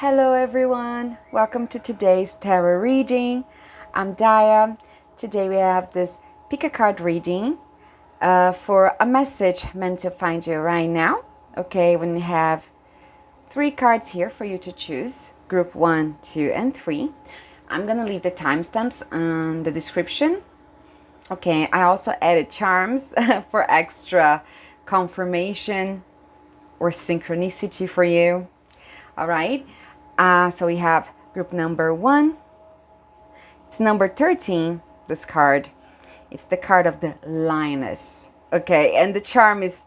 Hello everyone, welcome to today's tarot reading. I'm Daya. Today we have this pick a card reading for a message meant to find you right now. Okay, we have 3 cards here for you to choose, group 1, 2, and 3. I'm gonna leave the timestamps on the description. Okay, I also added charms for extra confirmation or synchronicity for you. All right, so we have group number 1. It's number 13, this card. It's the card of the lioness. Okay, and the charm is,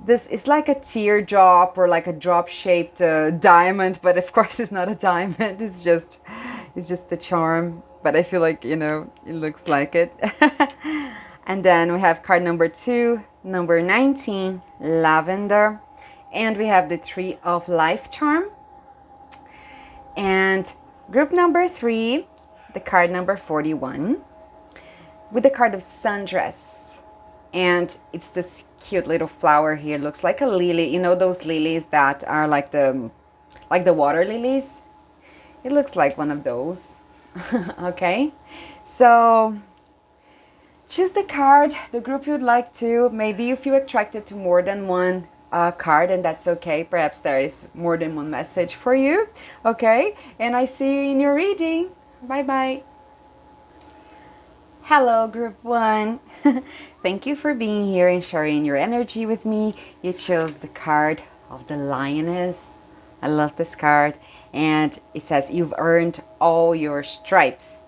this is like a teardrop or like a drop-shaped diamond, but of course it's not a diamond. It's just the charm. But I feel like, it looks like it. And then we have card number 2, number 19, lavender. And we have the Tree of Life charm. And group number 3, the card number 41, with the card of sundress. And it's this cute little flower here. Looks like a lily. You know those lilies that are like the water lilies? It looks like one of those. Okay, so choose the card, the group you'd like to. Maybe you feel attracted to more than one card, and that's okay. Perhaps there is more than one message for you. Okay, and I see you in your reading. Bye bye. Hello, group 1. Thank you for being here and sharing your energy with me. You chose the card of the lioness. I love this card, and it says you've earned all your stripes.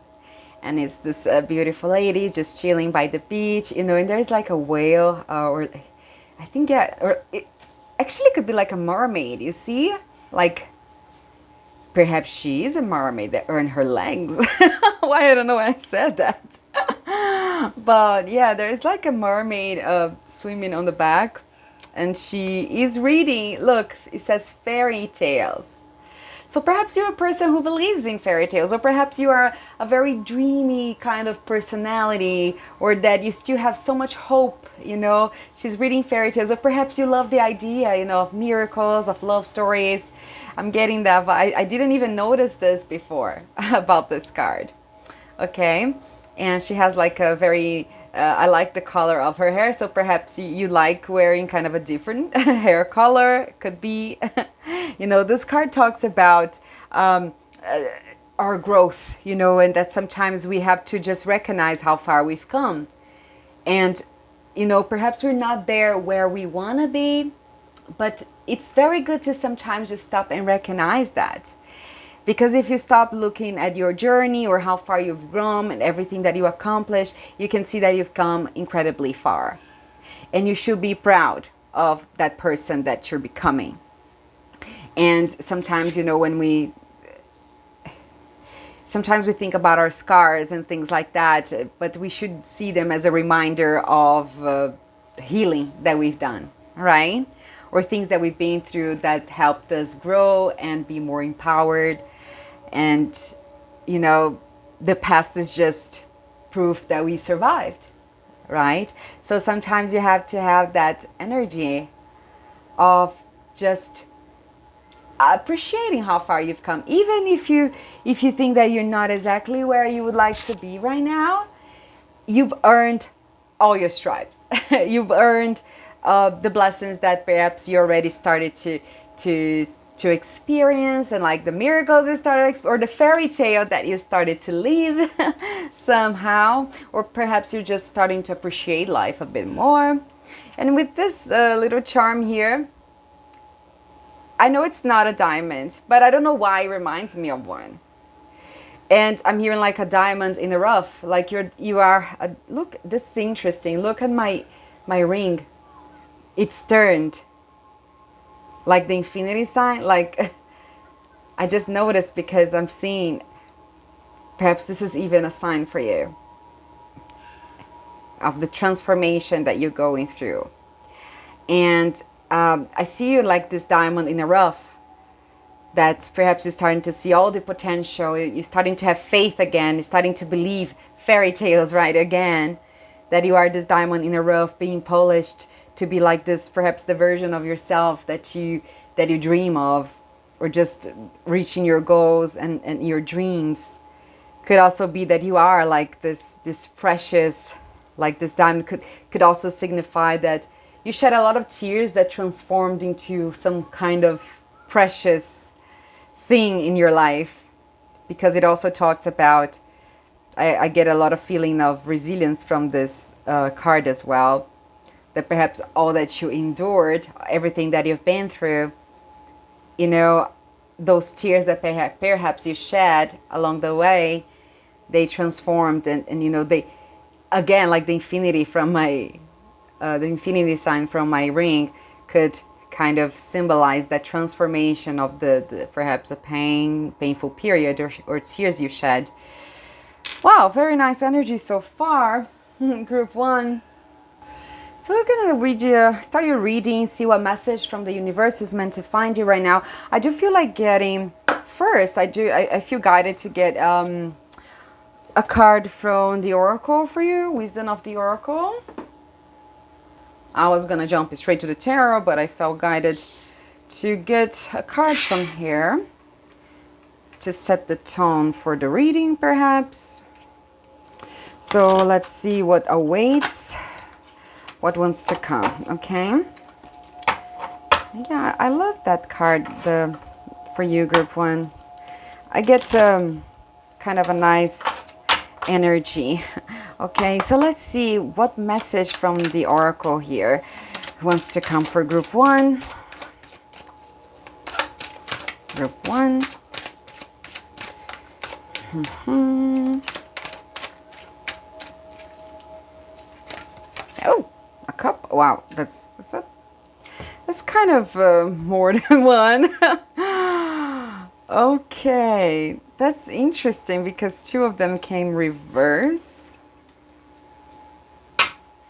And it's this beautiful lady just chilling by the beach, and there's like a whale, or I think, yeah, or it actually could be like a mermaid, you see? Like, perhaps she is a mermaid that earned her legs. Why, I don't know why I said that. But yeah, there's like a mermaid swimming on the back, and she is reading, look, it says fairy tales. So perhaps you're a person who believes in fairy tales, or perhaps you are a very dreamy kind of personality, or that you still have so much hope, She's reading fairy tales, or perhaps you love the idea, of miracles, of love stories. I'm getting that, but I didn't even notice this before about this card. Okay, and she has like a very... I like the color of her hair, so perhaps you like wearing kind of a different hair color. Could be, this card talks about our growth, and that sometimes we have to just recognize how far we've come. And, perhaps we're not there where we want to be, but it's very good to sometimes just stop and recognize that. Because if you stop looking at your journey or how far you've grown and everything that you accomplished, you can see that you've come incredibly far. And you should be proud of that person that you're becoming. And sometimes, sometimes we think about our scars and things like that, but we should see them as a reminder of healing that we've done, right? Or things that we've been through that helped us grow and be more empowered. And, the past is just proof that we survived, right? So sometimes you have to have that energy of just appreciating how far you've come. Even if you think that you're not exactly where you would like to be right now, you've earned all your stripes. You've earned the blessings that perhaps you already started to experience, and like the miracles you started, or the fairy tale that you started to live somehow, or perhaps you're just starting to appreciate life a bit more. And with this little charm here, I know it's not a diamond, but I don't know why it reminds me of one. And I'm hearing like a diamond in the rough, like look, this is interesting. Look at my ring. It's turned like the infinity sign. Like, I just noticed, because I'm seeing, perhaps this is even a sign for you of the transformation that you're going through. And I see you like this diamond in a rough, that perhaps you're starting to see all the potential. You're starting to have faith again. You're starting to believe fairy tales right again, that you are this diamond in a rough being polished to be like this, perhaps the version of yourself that you dream of. or just reaching your goals and your dreams. Could also be that you are like this precious, like this diamond. Could also signify that you shed a lot of tears that transformed into some kind of precious thing in your life, because it also talks about, I get a lot of feeling of resilience from this card as well, that perhaps all that you endured, everything that you've been through, you know, those tears that perhaps you shed along the way, they transformed, and you know, they, again, like the infinity from my the infinity sign from my ring could kind of symbolize that transformation of the perhaps a painful period, or tears you shed. Wow, very nice energy so far. Group 1. So we're gonna start your reading, see what message from the universe is meant to find you right now. I do feel like getting, first, I feel guided to get a card from the Oracle for you, Wisdom of the Oracle. I was gonna jump straight to the tarot, but I felt guided to get a card from here to set the tone for the reading, perhaps. So let's see what awaits, what wants to come, okay? Yeah, I love that card, for you, Group 1. I get kind of a nice energy. Okay, so let's see what message from the Oracle here wants to come for Group 1. Group 1. Oh, a cup. Wow, that's kind of more than one. Okay, that's interesting because two of them came reverse.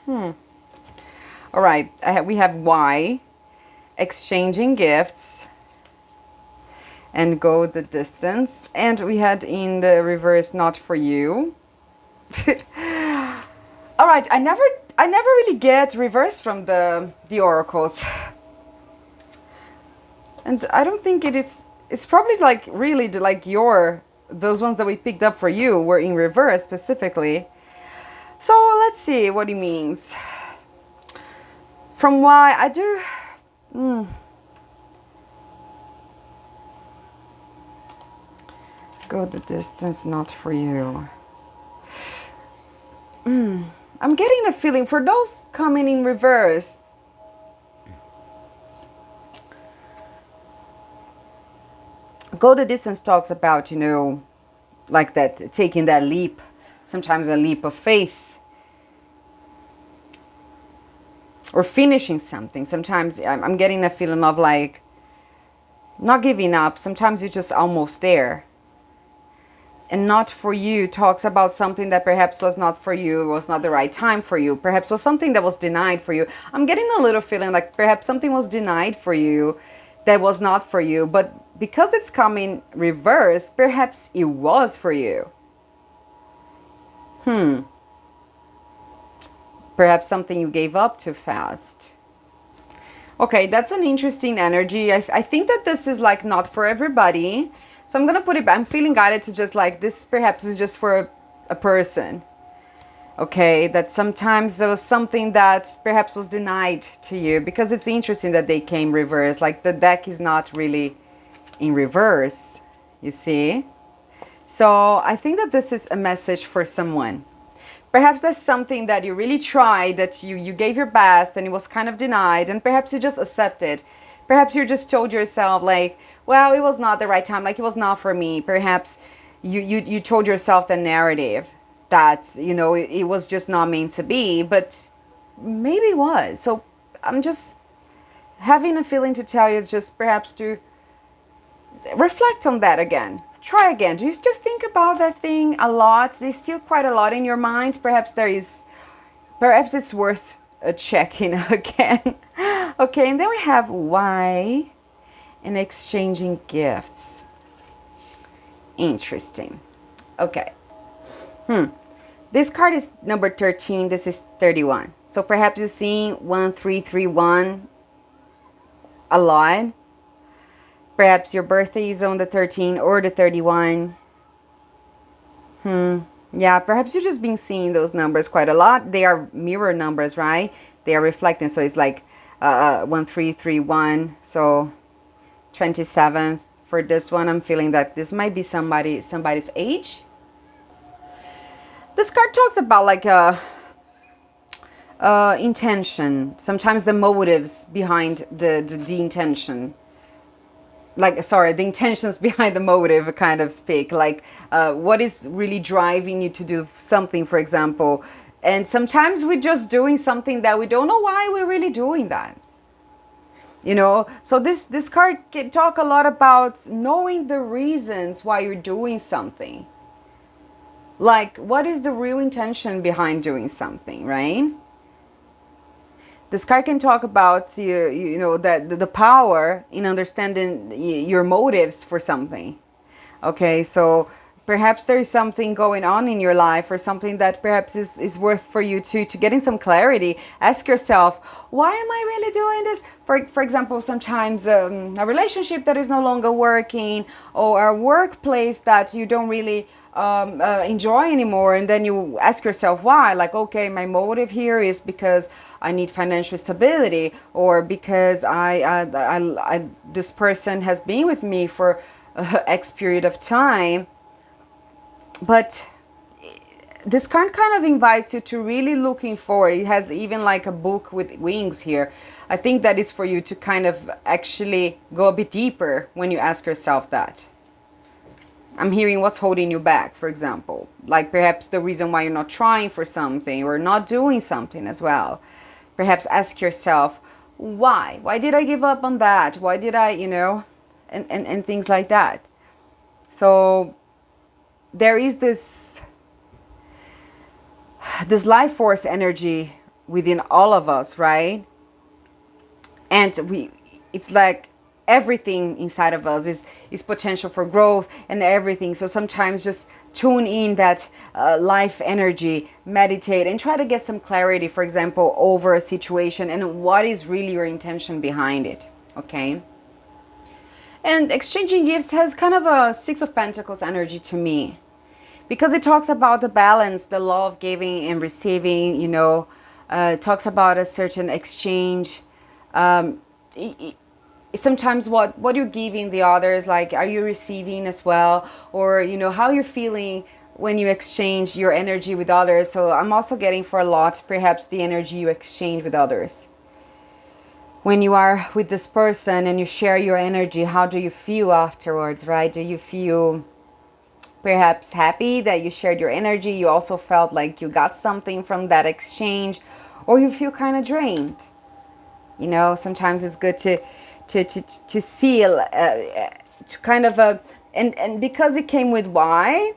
All right, we have Y, exchanging gifts, and go the distance. And we had in the reverse, not for you. All right, I never really get reverse from the oracles. And I don't think it's probably like really like those ones that we picked up for you were in reverse specifically. So let's see what he means. From why I do... Go the distance, not for you. I'm getting a feeling for those coming in reverse. Go the distance talks about, like that, taking that leap, sometimes a leap of faith, or finishing something. Sometimes I'm getting a feeling of like not giving up. Sometimes you're just almost there. And not for you talks about something that perhaps was not for you, was not the right time for you, perhaps was something that was denied for you. I'm getting a little feeling like perhaps something was denied for you that was not for you, but because it's coming reverse, perhaps it was for you. Perhaps something you gave up too fast. Okay, that's an interesting energy. I think that this is like not for everybody. So I'm going to put it back. I'm feeling guided to just like this perhaps is just for a person. Okay, that sometimes there was something that perhaps was denied to you, because it's interesting that they came reverse. Like the deck is not really in reverse, you see? So I think that this is a message for someone. Perhaps there's something that you really tried, that you gave your best and it was kind of denied, and perhaps you just accepted. Perhaps you just told yourself like, well, it was not the right time, like it was not for me. Perhaps you told yourself the narrative that, it was just not meant to be, but maybe it was. So I'm just having a feeling to tell you just perhaps to reflect on that again. Try again. Do you still think about that thing a lot? There's still quite a lot in your mind. Perhaps it's worth a checking again. Okay, and then we have Y and exchanging gifts. Interesting. Okay. This card is number 13. This is 31. So perhaps you're seeing 1331 a lot. Perhaps your birthday is on the 13 or the 31. Yeah, perhaps you've just been seeing those numbers quite a lot. They are mirror numbers, right? They are reflecting. So it's like 1331. So 27th. For this one, I'm feeling that this might be somebody's age. This card talks about like a intention. Sometimes the motives behind the intention. Like, sorry, the intentions behind the motive kind of speak. Like, what is really driving you to do something, for example. And sometimes we're just doing something that we don't know why we're really doing that. You know, so this card can talk a lot about knowing the reasons why you're doing something. Like, what is the real intention behind doing something, right? This card can talk about you know that the power in understanding your motives for something. Okay, so perhaps there is something going on in your life or something that perhaps is worth for you to getting some clarity. Ask yourself, why am I really doing this? For example, sometimes a relationship that is no longer working, or a workplace that you don't really enjoy anymore, and then you ask yourself why. Like, okay, my motive here is because I need financial stability, or because I this person has been with me for X period of time. But this card kind of invites you to really looking forward. It has even like a book with wings here. I think that is for you to kind of actually go a bit deeper when you ask yourself that. I'm hearing what's holding you back, for example. Like perhaps the reason why you're not trying for something or not doing something as well. Perhaps ask yourself, why? Why did I give up on that? Why did I, you know, and things like that. So there is this life force energy within all of us, right? And it's like everything inside of us is potential for growth and everything. So sometimes just tune in that life energy, meditate, and try to get some clarity, for example, over a situation and what is really your intention behind it. Okay. And exchanging gifts has kind of a Six of Pentacles energy to me, because it talks about the balance, the law of giving and receiving, you know. It talks about a certain exchange. Sometimes what you're giving the others, like, are you receiving as well? Or, you know, how you're feeling when you exchange your energy with others. So I'm also getting for a lot, perhaps the energy you exchange with others. When you are with this person and you share your energy, how do you feel afterwards, right? Do you feel perhaps happy that you shared your energy? You also felt like you got something from that exchange, or you feel kind of drained. You know, sometimes it's good to see, to kind of and because it came with why,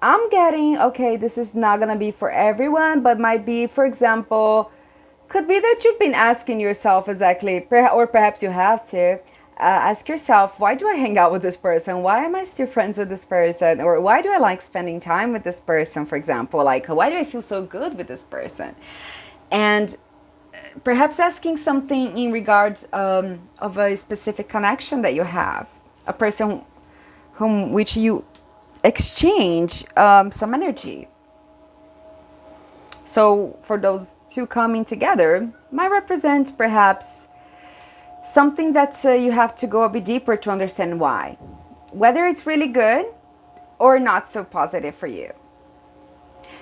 I'm getting, okay, this is not gonna be for everyone, but might be, for example, could be that you've been asking yourself exactly, or perhaps you have to ask yourself, why do I hang out with this person? Why am I still friends with this person? Or why do I like spending time with this person, for example? Like, why do I feel so good with this person? And perhaps asking something in regards of a specific connection that you have, a person whom which you exchange some energy. So for those two coming together, might represent perhaps something that you have to go a bit deeper to understand why, whether it's really good or not so positive for you.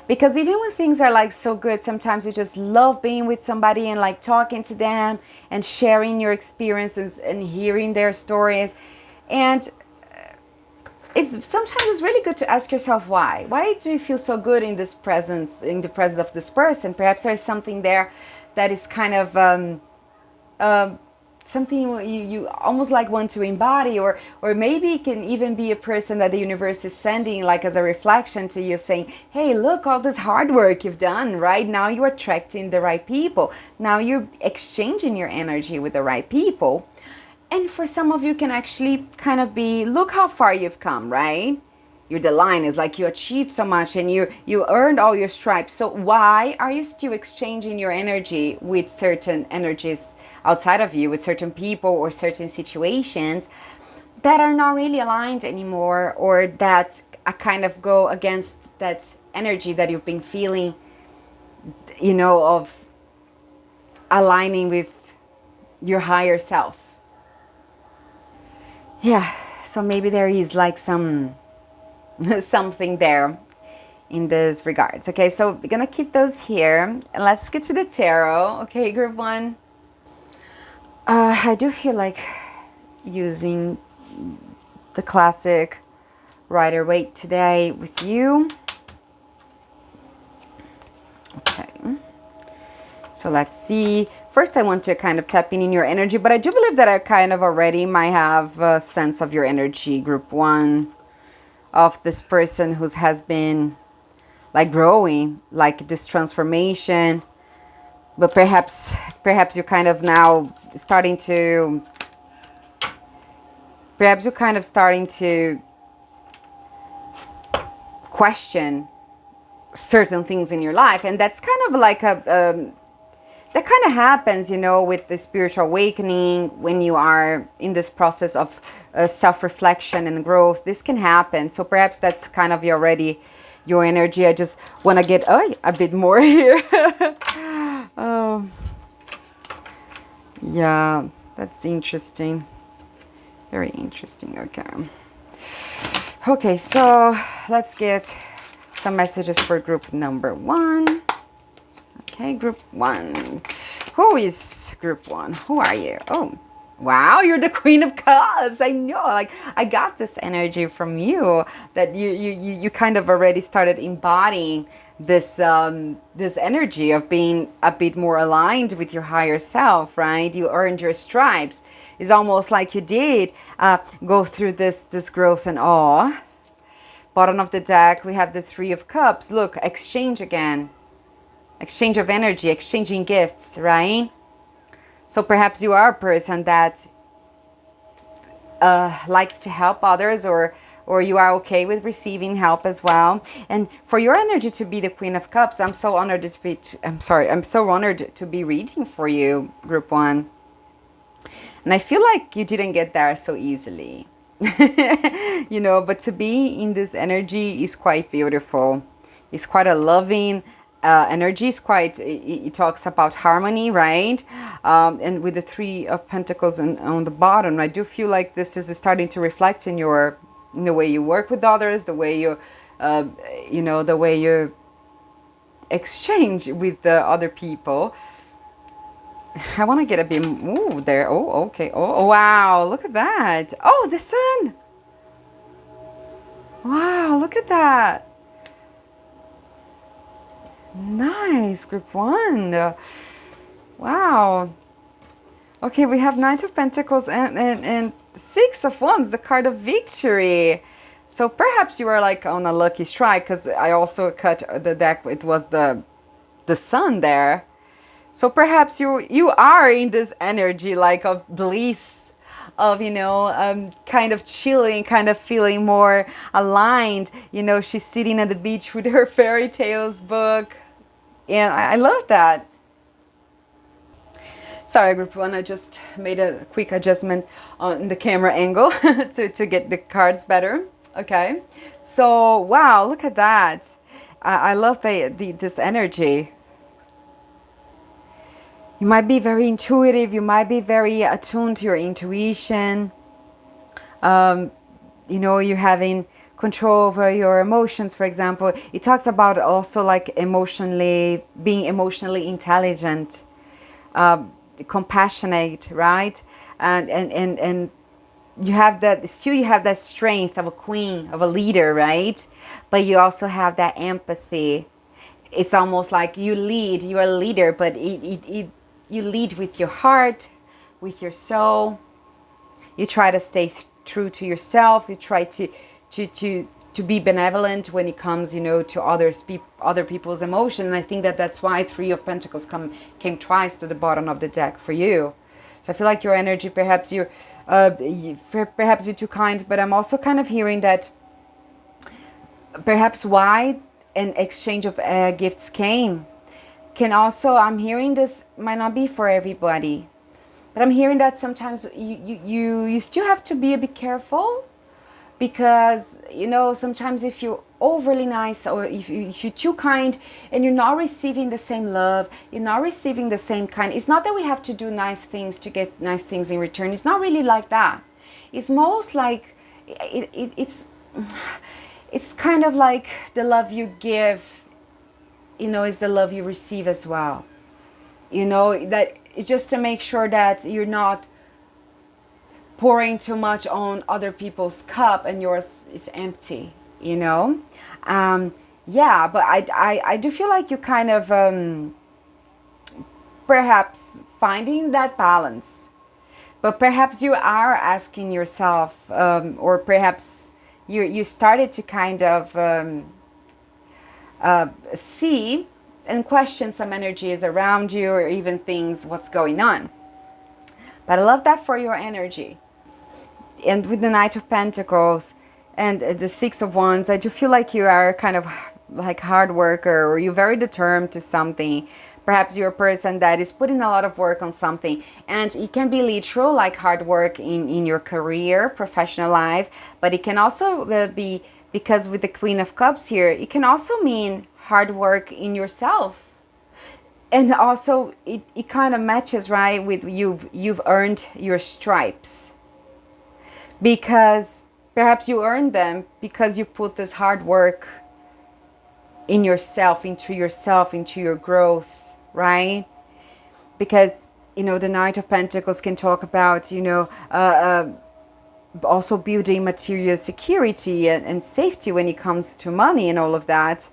Because even when things are like so good, sometimes you just love being with somebody and like talking to them and sharing your experiences and hearing their stories. And sometimes it's really good to ask yourself why. Why do you feel so good in the presence of this person? Perhaps there's something there that is kind of something you almost like want to embody, or maybe it can even be a person that the universe is sending like as a reflection to you, saying, hey, look, all this hard work you've done, right? Now you're attracting the right people. Now you're exchanging your energy with the right people. And for some of you can actually kind of be, look how far you've come, right? The line is like you achieved so much and you earned all your stripes. So why are you still exchanging your energy with certain energies outside of you, with certain people or certain situations? that are not really aligned anymore, or that kind of go against that energy that you've been feeling, of aligning with your higher self. Yeah, so maybe there is like some something there in this regards. Okay, so we're gonna keep those here and let's get to the tarot. Okay, group one. I do feel like using the classic Rider Waite today with you. Okay, so let's see. First, I want to kind of tap in your energy, but I do believe that I kind of already might have a sense of your energy, group one, of this person who has been like growing, like this transformation. But perhaps you're kind of now starting to, perhaps you're kind of starting to question certain things in your life, and that's kind of like that kind of happens, with the spiritual awakening when you are in this process of self-reflection and growth. This can happen, so perhaps that's kind of already your energy. I just want to get a bit more here. Oh, yeah, that's interesting. Very interesting. Okay, so let's get some messages for group number one. Okay, group one. Who is group one? Who are you? Oh, wow, you're the Queen of Cups. I know, like I got this energy from you that you kind of already started embodying this this energy of being a bit more aligned with your higher self, right? You earned your stripes. It's almost like you did go through this growth and awe. Bottom of the deck, we have the Three of Cups. Look, exchange again. Exchange of energy, exchanging gifts, right? So perhaps you are a person that likes to help others, or you are okay with receiving help as well. And for your energy to be the Queen of Cups, I'm so honored I'm so honored to be reading for you, group one. And I feel like you didn't get there so easily. But to be in this energy is quite beautiful. It's quite a loving energy. It's quite, it talks about harmony, right? And with the Three of Pentacles on the bottom, I do feel like this is starting to reflect in the way you work with others, the way the way you exchange with the other people. I want to get a bit. Ooh, there. Oh, okay. Oh, wow. Look at that. Oh, the sun. Wow, look at that. Nice, group one. Wow. Okay, we have Knight of Pentacles and Six of Wands, the card of victory. So perhaps you are like on a lucky strike, because I also cut the deck. It was the sun there. So perhaps you are in this energy like of bliss, of kind of chilling, kind of feeling more aligned. She's sitting at the beach with her fairy tales book, and I love that. Sorry, group one, I just made a quick adjustment on the camera angle to get the cards better. Okay, so wow, look at that. I love this energy. You might be very intuitive. You might be very attuned to your intuition. You're having control over your emotions, for example. It talks about also like being emotionally intelligent, compassionate, right? And you have that strength of a queen, of a leader, right? But you also have that empathy. It's almost like you are a leader, but you lead with your heart, with your soul. You try to stay true to yourself. You try to be benevolent when it comes, to other people's emotion. And I think that's why Three of Pentacles came twice to the bottom of the deck for you. So I feel like your energy, perhaps you're too kind, but I'm also kind of hearing that perhaps why an exchange of gifts came. Can also, I'm hearing this might not be for everybody, But I'm hearing that sometimes you still have to be a bit careful, because sometimes if you're overly nice, or if you're too kind and you're not receiving the same love, you're not receiving the same kind. It's not that we have to do nice things to get nice things in return. It's not really like that. It's most like it's kind of like the love you give, is the love you receive as well. That it's just to make sure that you're not pouring too much on other people's cup and yours is empty. Yeah, but I do feel like you kind of perhaps finding that balance. But perhaps you are asking yourself, or perhaps you started to kind of see and question some energies around you, or even things, what's going on. But I love that for your energy. And with the Knight of Pentacles and the Six of Wands, I do feel like you are kind of like hard worker, or you're very determined to something. Perhaps you're a person that is putting a lot of work on something, and it can be literal, like hard work in your career, professional life, but it can also be, because with the Queen of Cups here, it can also mean hard work in yourself. And also it kind of matches, right, with you've earned your stripes, because perhaps you earned them because you put this hard work in yourself, into your growth, right? Because the Knight of Pentacles can talk about also building material security and safety when it comes to money and all of that.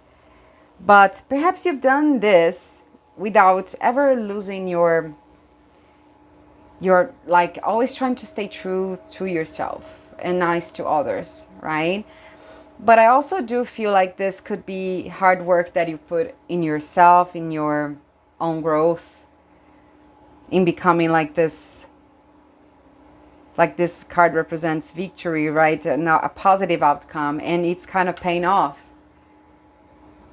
But perhaps you've done this without ever losing your like always trying to stay true to yourself and nice to others, right? But I also do feel like this could be hard work that you put in yourself, in your own growth, in becoming like this card represents victory, right? Now a positive outcome, and it's kind of paying off.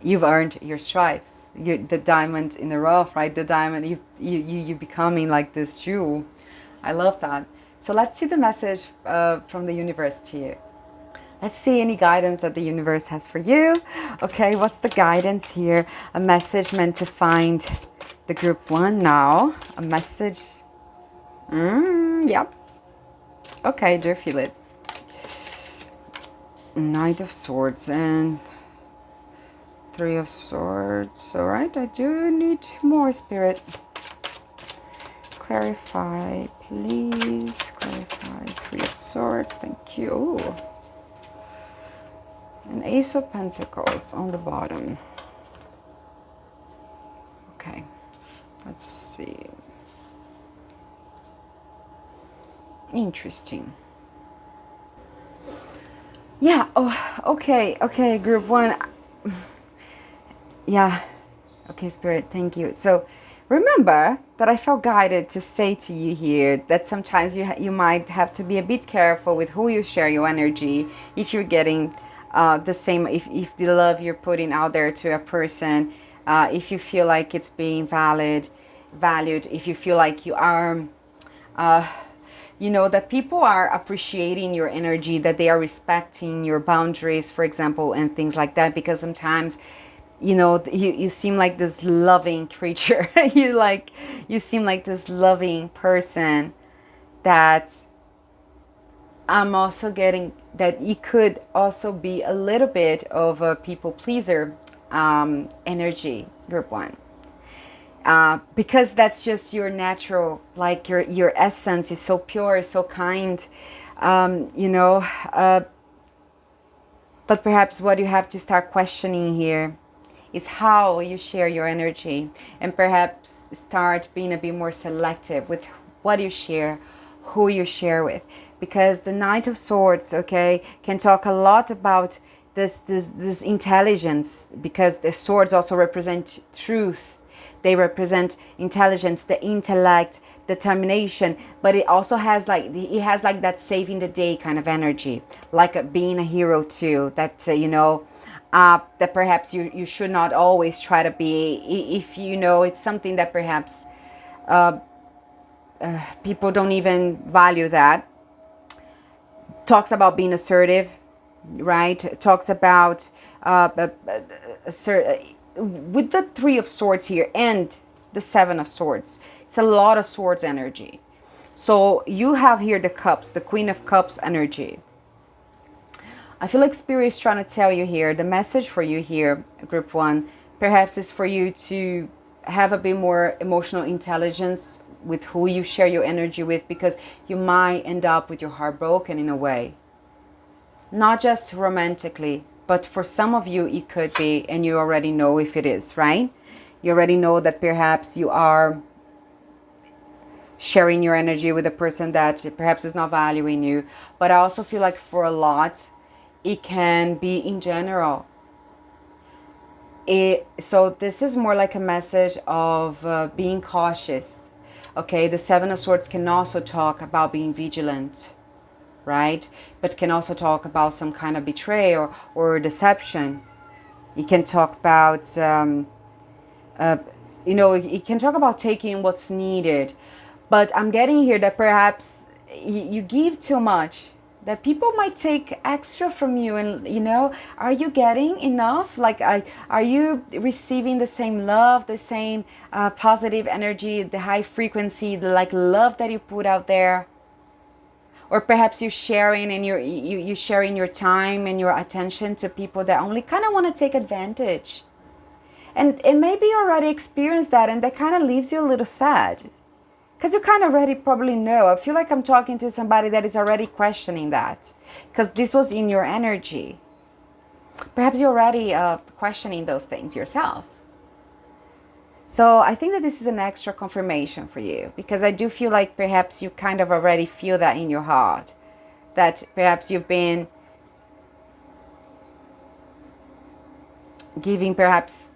You've earned your stripes. The diamond in the rough, right? The diamond, you becoming like this jewel. I love that. So let's see the message from the universe to you. Let's see any guidance that the universe has for you. Okay, what's the guidance here? A message meant to find the group 1 now. A message. Yep. Okay, do feel it. Knight of Swords and Three of Swords. All right, I do need more, Spirit. Clarify, please. Clarify. Three of Swords. Thank you. Ooh. An Ace of Pentacles on the bottom. Okay, let's see. Interesting. Yeah, oh, okay, group 1. Yeah, okay, Spirit, thank you. So remember that I felt guided to say to you here that sometimes you might have to be a bit careful with who you share your energy, if you're getting the same, if the love you're putting out there to a person, if you feel like it's being valued, if you feel like you are, that people are appreciating your energy, that they are respecting your boundaries, for example, and things like that. Because sometimes, you seem like this loving creature. you seem like this loving person that I'm also getting that you could also be a little bit of a people pleaser energy, group 1. Because that's just your natural, like your essence is so pure, so kind, but perhaps what you have to start questioning here is how you share your energy, and perhaps start being a bit more selective with what you share, who you share with. Because the Knight of Swords, okay, can talk a lot about this intelligence, because the swords also represent truth. They represent intelligence, the intellect, determination, but it also has like that saving the day kind of energy, like being a hero too. That that perhaps you should not always try to be, if it's something that perhaps people don't even value that. Talks about being assertive, right? Talks about with the Three of Swords here and the Seven of Swords. It's a lot of swords energy. So you have here the cups, the Queen of Cups energy. I feel like Spirit is trying to tell you here, the message for you here, group one, perhaps is for you to have a bit more emotional intelligence with who you share your energy with, because you might end up with your heart broken in a way. Not just romantically, but for some of you it could be, and you already know if it is, right? You already know that perhaps you are sharing your energy with a person that perhaps is not valuing you. But I also feel like for a lot, it can be in general. So this is more like a message of being cautious. Okay, the Seven of Swords can also talk about being vigilant, right? But can also talk about some kind of betrayal or deception. It can talk about, it can talk about taking what's needed. But I'm getting here that perhaps you give too much, that people might take extra from you. And, are you getting enough? Like, are you receiving the same love, the same positive energy, the high frequency, the like love that you put out there? Or perhaps you're sharing and you sharing your time and your attention to people that only kind of want to take advantage. And maybe you already experienced that, and that kind of leaves you a little sad. Because you kind of already probably know. I feel like I'm talking to somebody that is already questioning that. Because this was in your energy. Perhaps you're already questioning those things yourself. So I think that this is an extra confirmation for you, because I do feel like perhaps you kind of already feel that in your heart, that perhaps you've been giving perhaps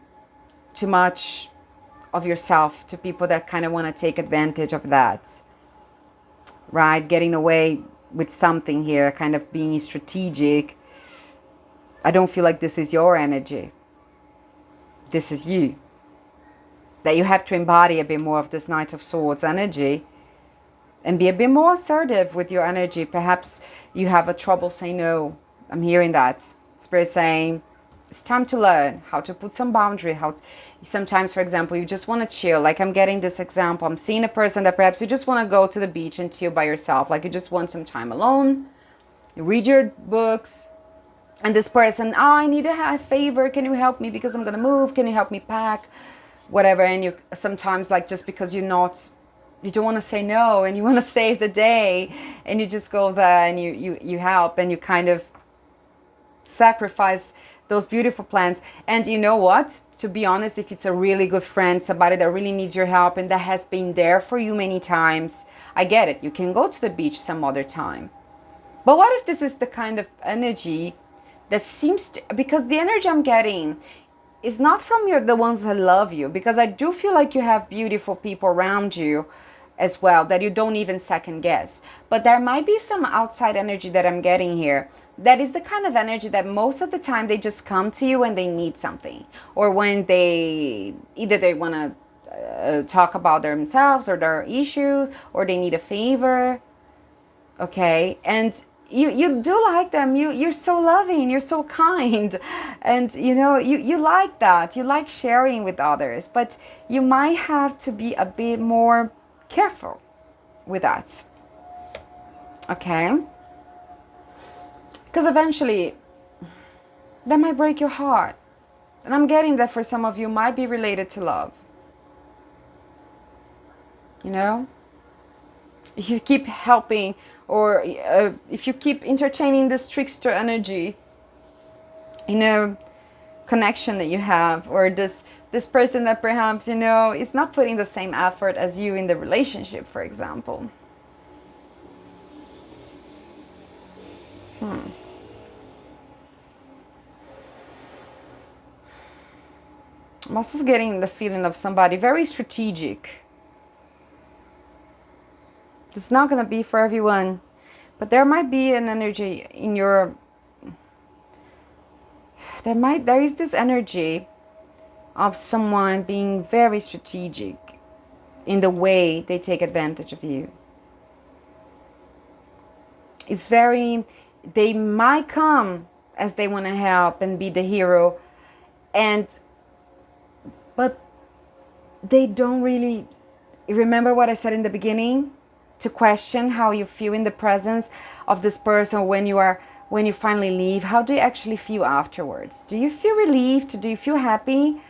too much of yourself to people that kind of want to take advantage of that, right? Getting away with something here, kind of being strategic. I don't feel like this is your energy. This is you. That you have to embody a bit more of this Knight of Swords energy and be a bit more assertive with your energy. Perhaps you have a trouble saying no. I'm hearing that. Spirit saying it's time to learn how to put some boundary. Sometimes, for example, you just want to chill. Like I'm getting this example. I'm seeing a person that perhaps you just want to go to the beach and chill by yourself. Like you just want some time alone. You read your books. And this person, I need a favor. Can you help me because I'm going to move? Can you help me pack? Whatever. And you sometimes, like, just because you don't want to say no and you want to save the day, and you just go there and you help, and you kind of sacrifice those beautiful plans. And you know what, to be honest, if it's a really good friend, somebody that really needs your help and that has been there for you many times, I get it, you can go to the beach some other time. But what if this is the kind of energy that seems to, because the energy I'm getting is not from the ones who love you, because I do feel like you have beautiful people around you as well that you don't even second guess. But there might be some outside energy that I'm getting here that is the kind of energy that most of the time they just come to you when they need something, or when they want to talk about themselves or their issues, or they need a favor. Okay, and you do like them. You're so loving, you're so kind, and you like that. You like sharing with others, but you might have to be a bit more careful with that. Okay, because eventually that might break your heart, and I'm getting that for some of you might be related to love. If you keep helping, or if you keep entertaining this trickster energy in a connection that you have, or this person that perhaps is not putting the same effort as you in the relationship, for example. I'm also getting the feeling of somebody very strategic. It's not going to be for everyone, but there might be an energy in your, there is this energy of someone being very strategic in the way they take advantage of you. It's very, they might come as they want to help and be the hero, and but they don't really remember what I said in the beginning, to question how you feel in the presence of this person when you finally leave. How do you actually feel afterwards? Do you feel relieved? Do you feel happy?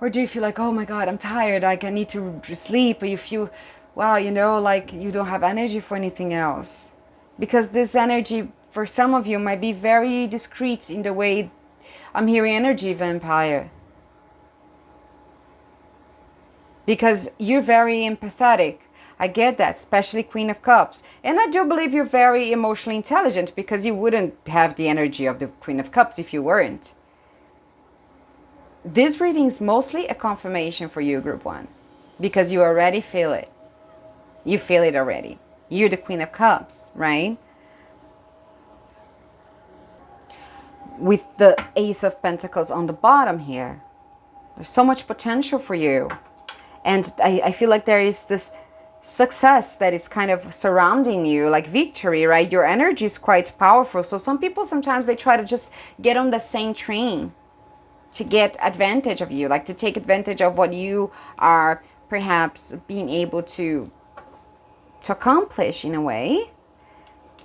Or do you feel like, oh my God, I'm tired, like I need to sleep? Or you feel, wow, like you don't have energy for anything else? Because this energy, for some of you, might be very discreet in the way I'm hearing energy vampire. Because you're very empathetic. I get that, especially Queen of Cups. And I do believe you're very emotionally intelligent, because you wouldn't have the energy of the Queen of Cups if you weren't. This reading is mostly a confirmation for you, Group 1, because you already feel it. You feel it already. You're the Queen of Cups, right? With the Ace of Pentacles on the bottom here. There's so much potential for you. And I feel like there is this success that is kind of surrounding you, like victory, right? Your energy is quite powerful. So some people, sometimes they try to just get on the same train to get advantage of you, like to take advantage of what you are perhaps being able to accomplish in a way.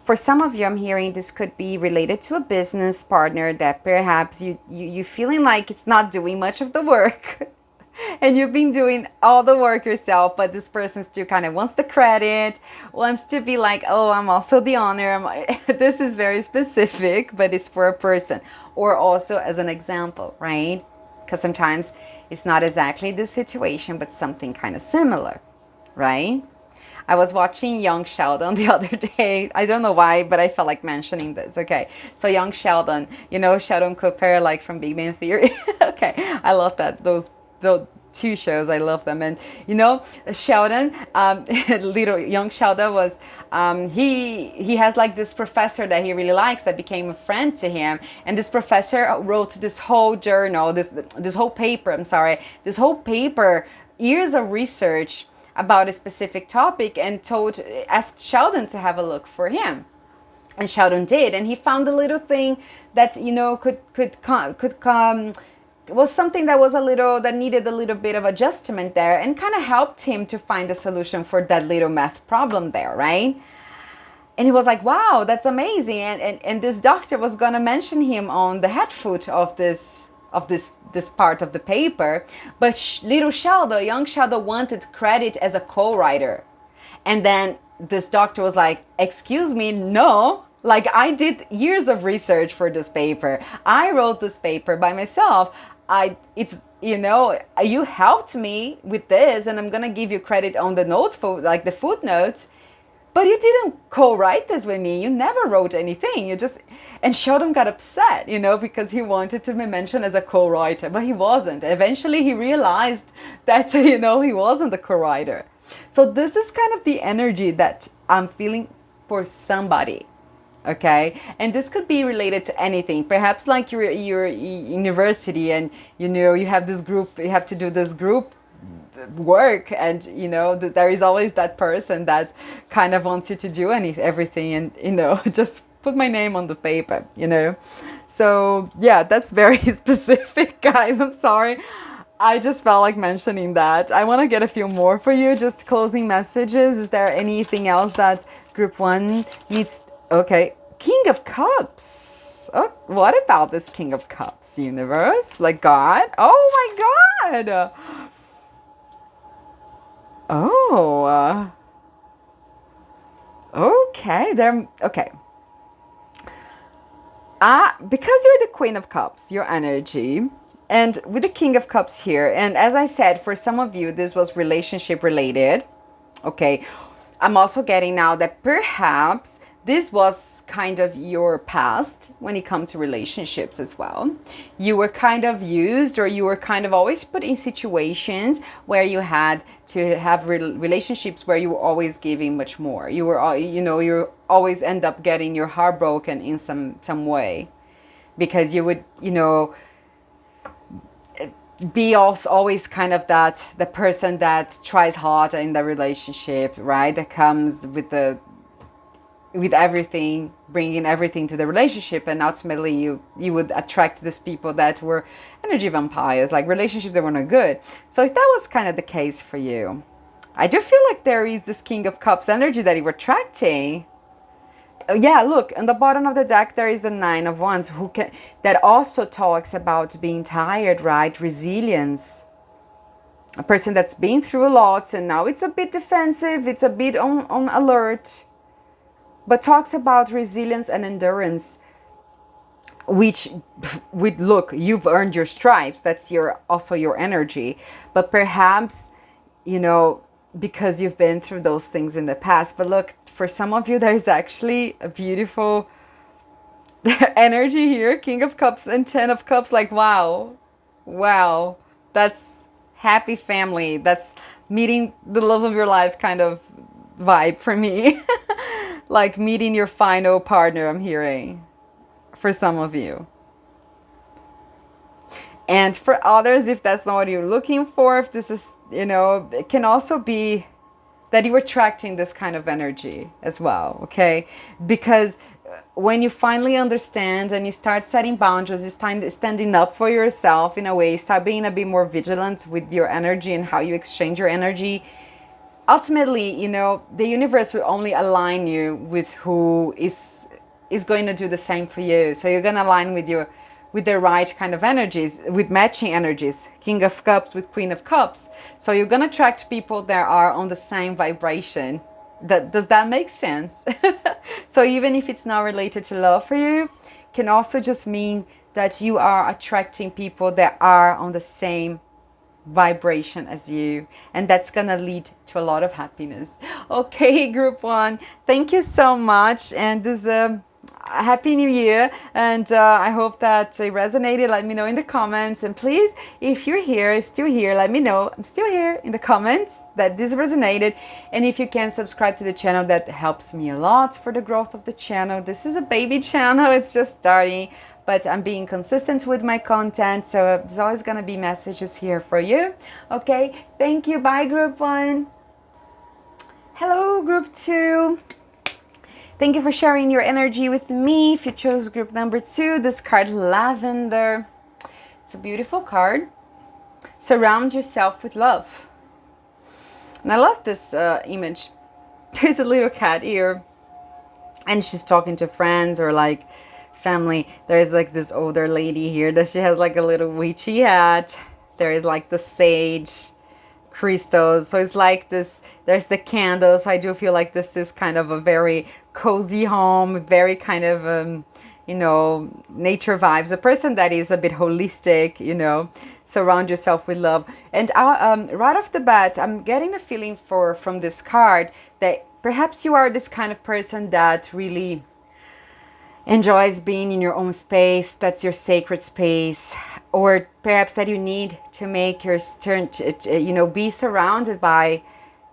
For some of you, I'm hearing this could be related to a business partner that perhaps you feeling like it's not doing much of the work. And you've been doing all the work yourself, but this person still kind of wants the credit, wants to be like, oh, I'm also the owner. This is very specific, but it's for a person. Or also as an example, right? Because sometimes it's not exactly the situation, but something kind of similar, right? I was watching Young Sheldon the other day. I don't know why, but I felt like mentioning this. Okay, so Young Sheldon, Sheldon Cooper, like from Big Bang Theory. Okay, I love that. Those two shows, I love them. And Sheldon, little young Sheldon was he has like this professor that he really likes that became a friend to him, and this professor wrote this whole journal, this whole paper, this whole paper, years of research about a specific topic, and asked Sheldon to have a look for him. And Sheldon did, and he found a little thing that could come, was something that was that needed a little bit of adjustment there, and kind of helped him to find a solution for that little math problem there, right? And he was like, wow, that's amazing. And this doctor was gonna mention him on the head foot of this part of the paper, but young Sheldon wanted credit as a co-writer. And then this doctor was like, excuse me, no, like I did years of research for this paper. I wrote this paper by myself. You helped me with this, and I'm gonna give you credit on the the footnotes, but you didn't co-write this with me. You never wrote anything. And Sheldon got upset, because he wanted to be mentioned as a co-writer, but he wasn't. Eventually he realized that, he wasn't the co-writer. So this is kind of the energy that I'm feeling for somebody. Okay, and this could be related to anything. Perhaps like your university, and you have this group, you have to do this group work, and there is always that person that kind of wants you to do everything, and just put my name on the paper. So yeah, that's very specific, guys. I'm sorry, I just felt like mentioning that. I want to get a few more for you, just closing messages. Is there anything else that Group 1 needs? Okay, King of Cups. Oh, what about this King of Cups, universe? Like God? Oh my God. Oh. Okay. Okay. Because you're the Queen of Cups, your energy, and with the King of Cups here, and as I said, for some of you, this was relationship related. Okay. I'm also getting now that perhaps this was kind of your past when it comes to relationships as well. You were kind of used, or you were kind of always put in situations where you had to have relationships where you were always giving much more. You were, you always end up getting your heart broken in some way, because you would, be also always kind of that the person that tries hard in the relationship, right? That comes with everything, bringing everything to the relationship, and ultimately you would attract these people that were energy vampires, like relationships that were not good. So if that was kind of the case for you, I do feel like there is this King of Cups energy that you're attracting. Yeah, look, on the bottom of the deck there is the Nine of Wands, that also talks about being tired, right? Resilience. A person that's been through a lot and now it's a bit defensive, it's a bit on alert, but talks about resilience and endurance, which with look, you've earned your stripes. That's your also your energy, but perhaps, you know, because you've been through those things in the past. But look, for some of you, there's actually a beautiful energy here, King of Cups and Ten of Cups. Like, wow, that's happy family, that's meeting the love of your life kind of vibe for me. Like meeting your final partner, I'm hearing, for some of you. And for others, if that's not what you're looking for, if this is, you know, it can also be that you're attracting this kind of energy as well, okay? Because when you finally understand and you start setting boundaries, you start standing up for yourself in a way, you start being a bit more vigilant with your energy and how you exchange your energy. Ultimately, you know, the universe will only align you with who is going to do the same for you. So you're going to align with the right kind of energies, with matching energies, King of Cups with Queen of Cups. So you're going to attract people that are on the same vibration. Does that make sense? So even if it's not related to love for you, can also just mean that you are attracting people that are on the same vibration as you, and that's gonna lead to a lot of happiness. Okay, group one, thank you so much, and this happy new year, and I hope that it resonated. Let me know in the comments, and please, if you're here, still here, let me know I'm still here in the comments that this resonated. And if you can subscribe to the channel, that helps me a lot for the growth of the channel. This is a baby channel, it's just starting, but I'm being consistent with my content, so there's always gonna be messages here for you. Okay, thank you. Bye, group one. Hello, group two. Thank you for sharing your energy with me. If you chose group number two, this card, Lavender. It's a beautiful card. Surround yourself with love. And I love this image. There's a little cat here, and she's talking to friends or like family. There's like this older lady here that she has like a little witchy hat. There is like the sage crystals, so it's like this, there's the candles. So I do feel like this is kind of a very cozy home, very kind of you know, nature vibes, a person that is a bit holistic, you know. Surround yourself with love. And right off the bat, I'm getting a feeling from this card that perhaps you are this kind of person that really enjoys being in your own space. That's your sacred space. Or perhaps that you need to make your turn to, you know, be surrounded by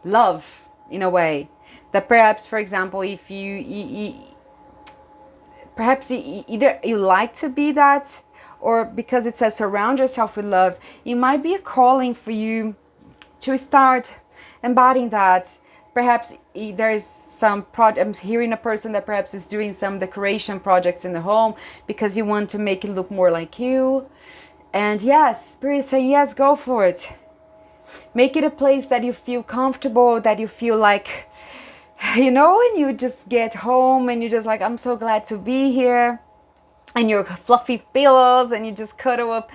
love in a way. That perhaps, for example, if perhaps either you like to be that, or because it says surround yourself with love, it might be a calling for you to start embodying that. Perhaps there is some project, I'm hearing a person that perhaps is doing some decoration projects in the home because you want to make it look more like you. And yes, Spirit is saying, yes, go for it. Make it a place that you feel comfortable, that you feel like, you know, and you just get home and you're just like, I'm so glad to be here. And your fluffy pillows, and you just curl up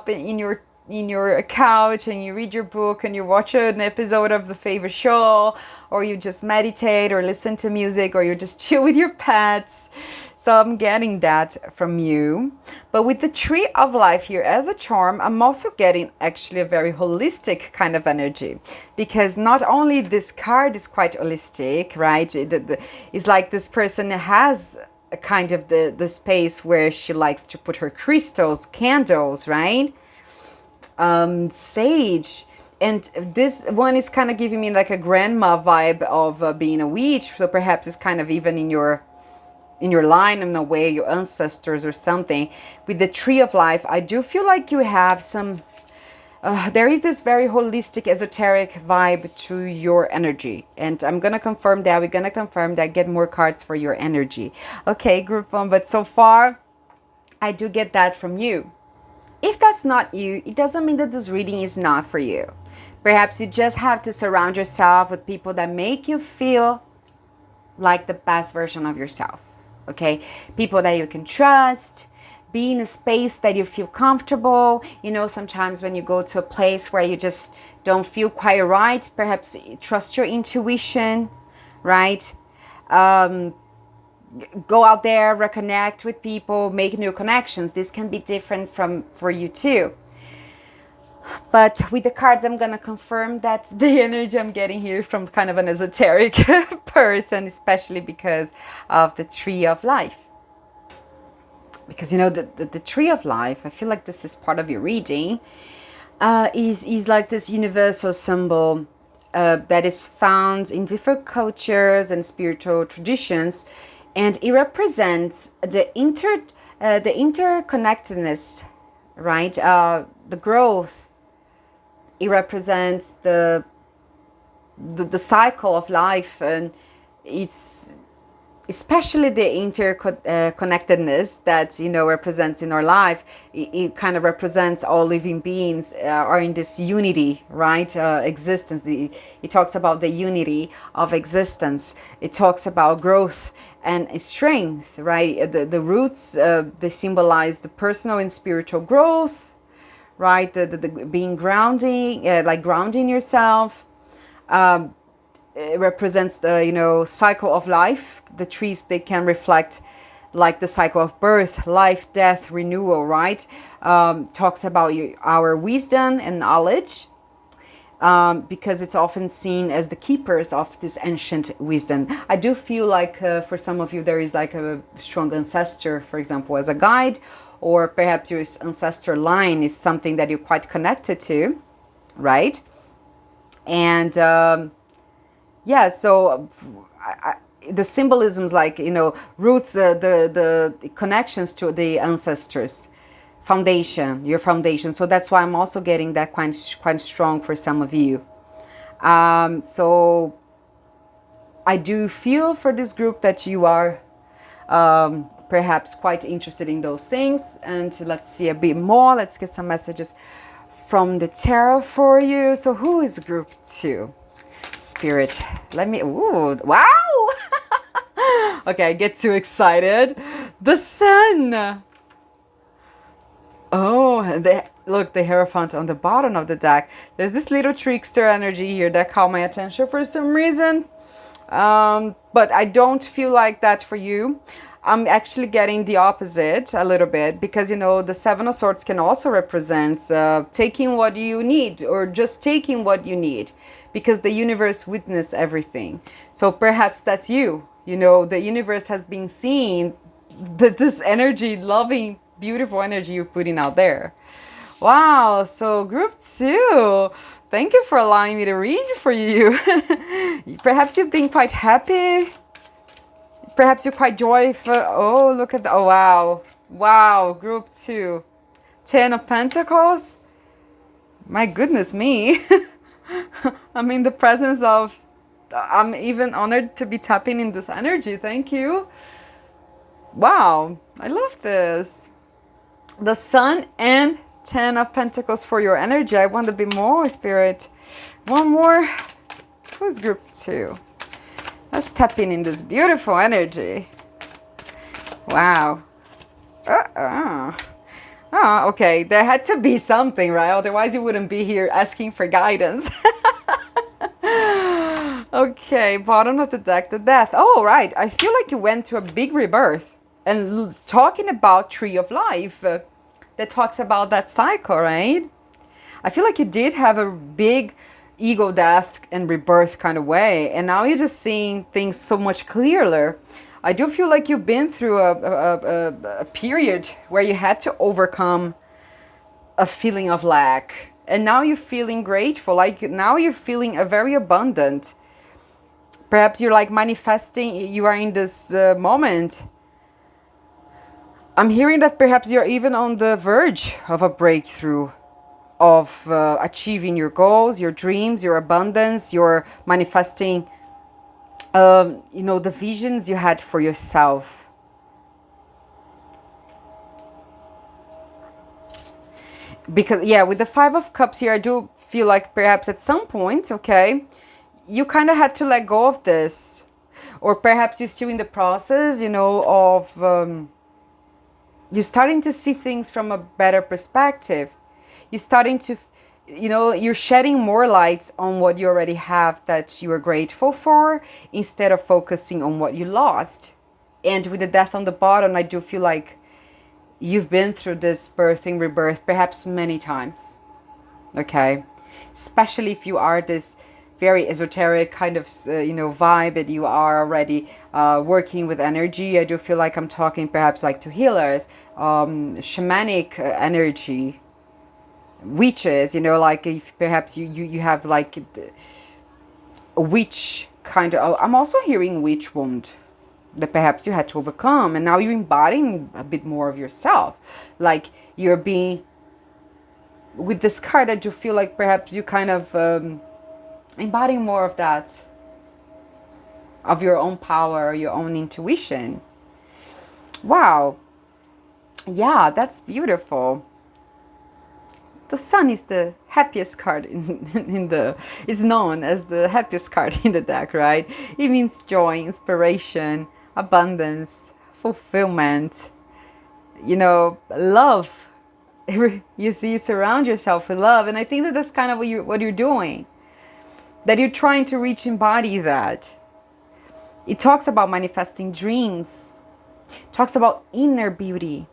in your couch, and you read your book, and you watch an episode of the favorite show, or you just meditate or listen to music, or you just chill with your pets. So I'm getting that from you. But with the Tree of Life here as a charm, I'm also getting actually a very holistic kind of energy, because not only this card is quite holistic, right? It's like this person has a kind of the space where she likes to put her crystals, candles, right? Sage. And this one is kind of giving me like a grandma vibe of being a witch. So perhaps it's kind of even in your in your line in a way, your ancestors or something. With the tree of life, I do feel like you have some there is this very holistic, esoteric vibe to your energy. And I'm going to confirm that. We're going to confirm that. Get more cards for your energy. Okay, group one. But so far, I do get that from you. If that's not you, it doesn't mean that this reading is not for you. Perhaps you just have to surround yourself with people that make you feel like the best version of yourself. Okay? People that you can trust. Be in a space that you feel comfortable. You know, sometimes when you go to a place where you just don't feel quite right, perhaps trust your intuition, right? Go out there, reconnect with people, make new connections. This can be different for you too. But with the cards, I'm going to confirm that the energy I'm getting here from kind of an esoteric person, especially because of the tree of life. Because, you know, the tree of life, I feel like this is part of your reading, is like this universal symbol that is found in different cultures and spiritual traditions. And it represents the interconnectedness, right? The growth. It represents the cycle of life, and it's especially the interconnectedness that, you know, represents in our life. It kind of represents all living beings are in this unity, right? Existence. It talks about the unity of existence. It talks about growth and strength, right? The roots, they symbolize the personal and spiritual growth, right? The being grounding, like grounding yourself. It represents the, you know, cycle of life. The trees, they can reflect like the cycle of birth, life, death, renewal, right? Talks about our wisdom and knowledge, because it's often seen as the keepers of this ancient wisdom. I do feel like for some of you there is like a strong ancestor, for example, as a guide, or perhaps your ancestor line is something that you're quite connected to, right? And yeah, so the symbolisms, like, you know, roots, the connections to the ancestors, foundation, your foundation. So that's why I'm also getting that quite strong for some of you. So I do feel for this group that you are perhaps quite interested in those things. And let's see a bit more. Let's get some messages from the tarot for you. So who is group 2? Spirit, let me, ooh, wow. Okay, I get too excited. The sun. Oh, look, the Hierophant on the bottom of the deck. There's this little trickster energy here that caught my attention for some reason. But I don't feel like that for you. I'm actually getting the opposite a little bit, because, you know, the Seven of Swords can also represent taking what you need, or just taking what you need, because the universe witnessed everything. So perhaps that's you. You know, the universe has been seeing this energy, loving, beautiful energy you're putting out there. Wow, so group 2, thank you for allowing me to read for you. Perhaps you've been quite happy. Perhaps you're quite joyful. Oh, look at that. Oh, wow. Wow, group 2. 10 of Pentacles. My goodness me. I'm in the presence of, I'm even honored to be tapping in this energy. Thank you. Wow, I love this. The Sun and 10 of Pentacles for your energy. I want a bit more, Spirit. One more. Who's group 2? Let's tap in this beautiful energy. Wow. Oh, okay. There had to be something, right? Otherwise you wouldn't be here asking for guidance. Okay, bottom of the deck, the Death. Oh, right. I feel like you went to a big rebirth. And talking about Tree of Life, that talks about that cycle, right? I feel like you did have a big ego death and rebirth kind of way. And now you're just seeing things so much clearer. I do feel like you've been through a period where you had to overcome a feeling of lack. And now you're feeling grateful. Like now you're feeling very abundant. Perhaps you're like manifesting, you are in this moment I'm hearing that perhaps you're even on the verge of a breakthrough, of achieving your goals, your dreams, your abundance, your manifesting, the visions you had for yourself. Because, yeah, with the Five of Cups here, I do feel like perhaps at some point, okay, you kind of had to let go of this. Or perhaps you're still in the process, of you're starting to see things from a better perspective. You're starting to, you're shedding more light on what you already have that you are grateful for, instead of focusing on what you lost. And with the Death on the bottom, I do feel like you've been through this birthing, rebirth, perhaps many times. Okay? Especially if you are this very esoteric kind of, vibe, and you are already working with energy. I do feel like I'm talking perhaps like to healers, shamanic energy, witches, like if perhaps you have like a witch kind of, I'm also hearing witch wound that perhaps you had to overcome, and now you're embodying a bit more of yourself. Like you're being, with this card, I do feel like perhaps you kind of embodying more of that, of your own power, your own intuition. Wow. Yeah, that's beautiful. The Sun is the happiest card is known as the happiest card in the deck, right? It means joy, inspiration, abundance, fulfillment, love. You see, you surround yourself with love, and I think that that's kind of what you're doing. That you're trying to embody that. It talks about manifesting dreams. It talks about inner beauty.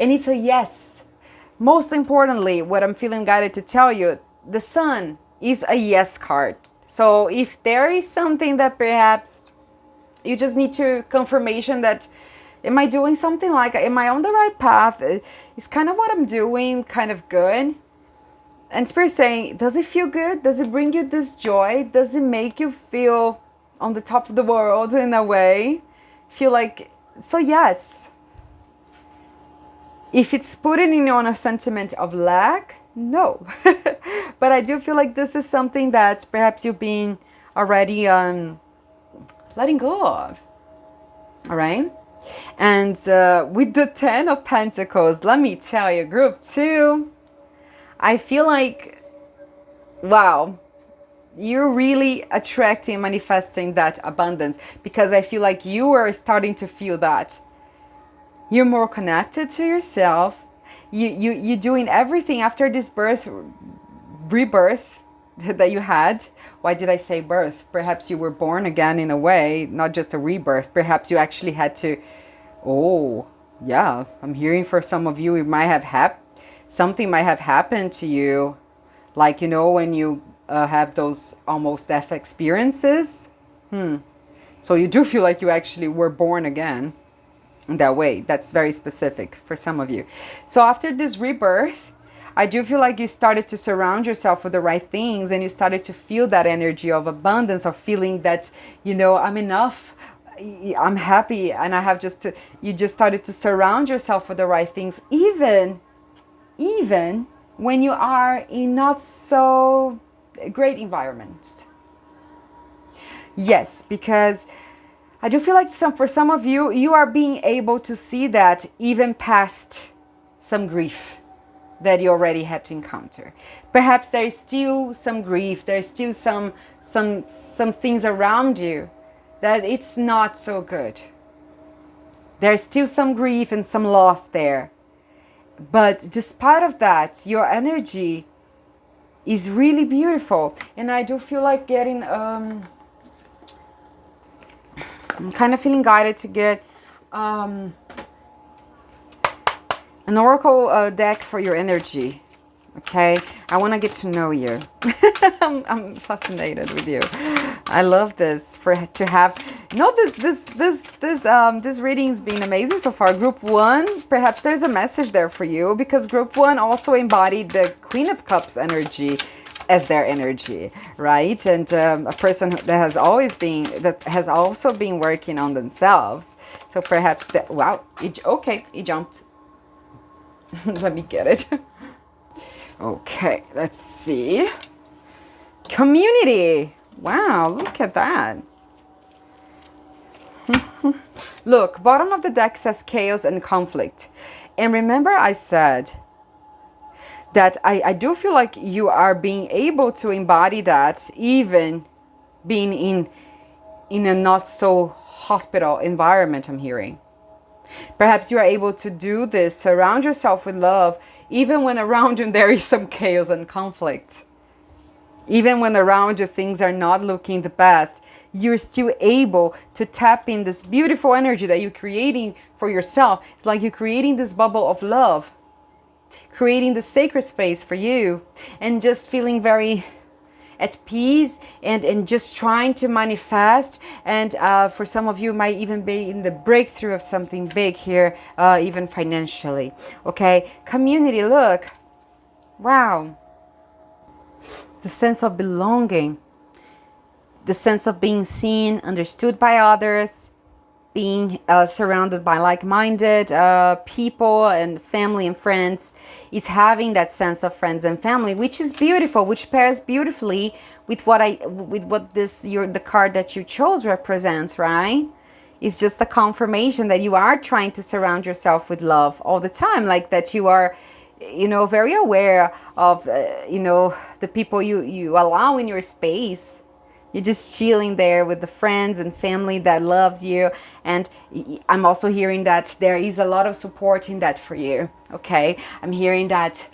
And it's a yes. Most importantly, what I'm feeling guided to tell you, the Sun is a yes card. So if there is something that perhaps you just need to confirmation that, am I doing something, like, am I on the right path? Is kind of what I'm doing kind of good? And Spirit saying, does it feel good? Does it bring you this joy? Does it make you feel on the top of the world in a way? Feel like, so yes. If it's putting you on a sentiment of lack, no. But I do feel like this is something that perhaps you've been already letting go of. All right? And with the 10 of Pentacles, let me tell you, group 2, I feel like, wow, you're really attracting, manifesting that abundance, because I feel like you are starting to feel that. You're more connected to yourself. You're doing everything after this rebirth that you had. Why did I say birth? Perhaps you were born again in a way, not just a rebirth. Perhaps you actually had to, oh, yeah, I'm hearing for some of you, it might have something might have happened to you. Like, when you have those almost death experiences. So you do feel like you actually were born again. In that way. That's very specific for some of you. So after this rebirth, I do feel like you started to surround yourself with the right things, and you started to feel that energy of abundance, of feeling that, I'm enough, I'm happy, and I have you just started to surround yourself with the right things, even when you are in not so great environments. Yes, because I do feel like for some of you, you are being able to see that even past some grief that you already had to encounter. Perhaps there is still some grief, there is still some things around you that it's not so good. There's still some grief and some loss there. But despite of that, your energy is really beautiful. And I do feel like getting I'm kind of feeling guided to get an oracle deck for your energy. Okay, I want to get to know you. I'm fascinated with you. I love this to have. This reading's been amazing so far. Group 1, perhaps there's a message there for you, because Group 1 also embodied the Queen of Cups energy. as their energy, right? And a person that has also been working on themselves. So perhaps that, wow, okay, he jumped. Let me get it. Okay, let's see. Community. Wow, look at that. Look, bottom of the deck says chaos and conflict. And remember I said that I do feel like you are being able to embody that even being in a not so hospital environment, I'm hearing. Perhaps you are able to do this, surround yourself with love, even when around you there is some chaos and conflict. Even when around you things are not looking the best, you're still able to tap in this beautiful energy that you're creating for yourself. It's like you're creating this bubble of love, creating the sacred space for you, and just feeling very at peace and just trying to manifest. And for some of you might even be in the breakthrough of something big here, even financially. Okay, community, look, wow, the sense of belonging, the sense of being seen, understood by others, being surrounded by like-minded people and family and friends, is having that sense of friends and family, which is beautiful, which pairs beautifully with what the card that you chose represents, right? It's just a confirmation that you are trying to surround yourself with love all the time, like that you are, very aware of, the people you allow in your space. You're just chilling there with the friends and family that loves you. And I'm also hearing that there is a lot of support in that for you. Okay, I'm hearing that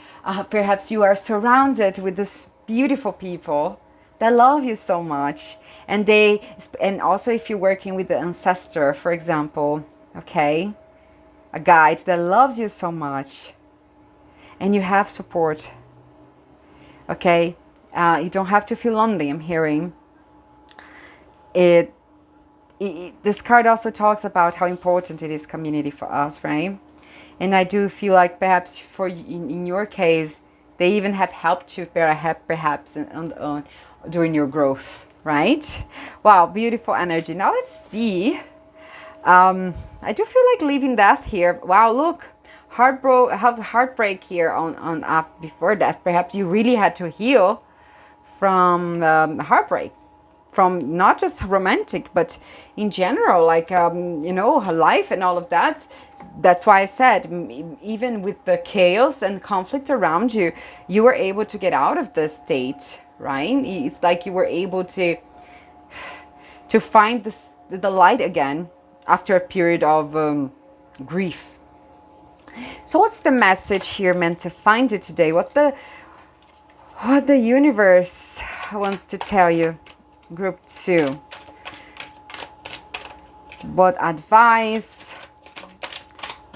perhaps you are surrounded with this beautiful people that love you so much. And also if you're working with the ancestor, for example, okay, a guide that loves you so much, and you have support. Okay, you don't have to feel lonely, I'm hearing. This card also talks about how important it is community for us, right? And I do feel like perhaps in your case, they even have helped you perhaps during your growth, right? Wow, beautiful energy. Now let's see. I do feel like leaving death here. Wow, look, heartbreak here on before death. Perhaps you really had to heal from heartbreak, from not just romantic, but in general, like, life and all of that. That's why I said, even with the chaos and conflict around you, you were able to get out of this state, right? It's like you were able to find the light again after a period of grief. So what's the message here meant to find you today? What the universe wants to tell you? Group 2. What advice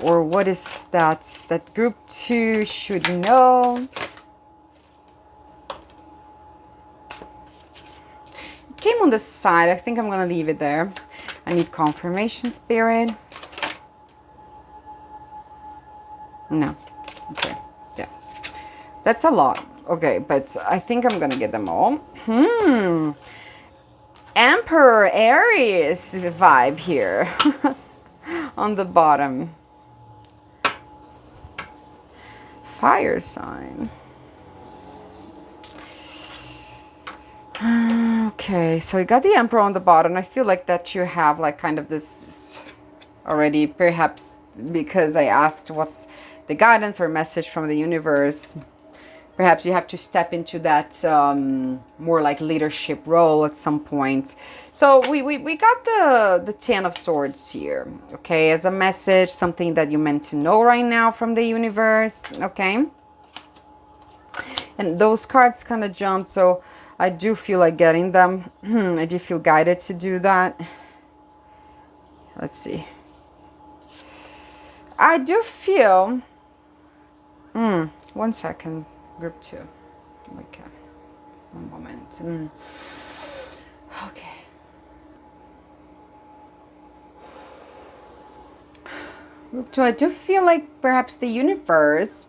or what is that group 2 should know? Came on the side. I think I'm gonna leave it there. I need confirmation, spirit. No. Okay. Yeah. That's a lot. Okay, but I think I'm gonna get them all. Emperor Aries vibe here on the bottom. Fire sign. Okay, so you got the Emperor on the bottom. I feel like that you have like kind of this already, perhaps because I asked what's the guidance or message from the universe. Perhaps you have to step into that more like leadership role at some point. So we got the 10 of Swords here, okay, as a message, something that you meant to know right now from the universe, okay? And those cards kind of jumped, so I do feel like getting them. I do feel guided to do that. Let's see. I do feel... 1 second. Group 2. Okay. One moment. Okay. Group 2, I do feel like perhaps the universe,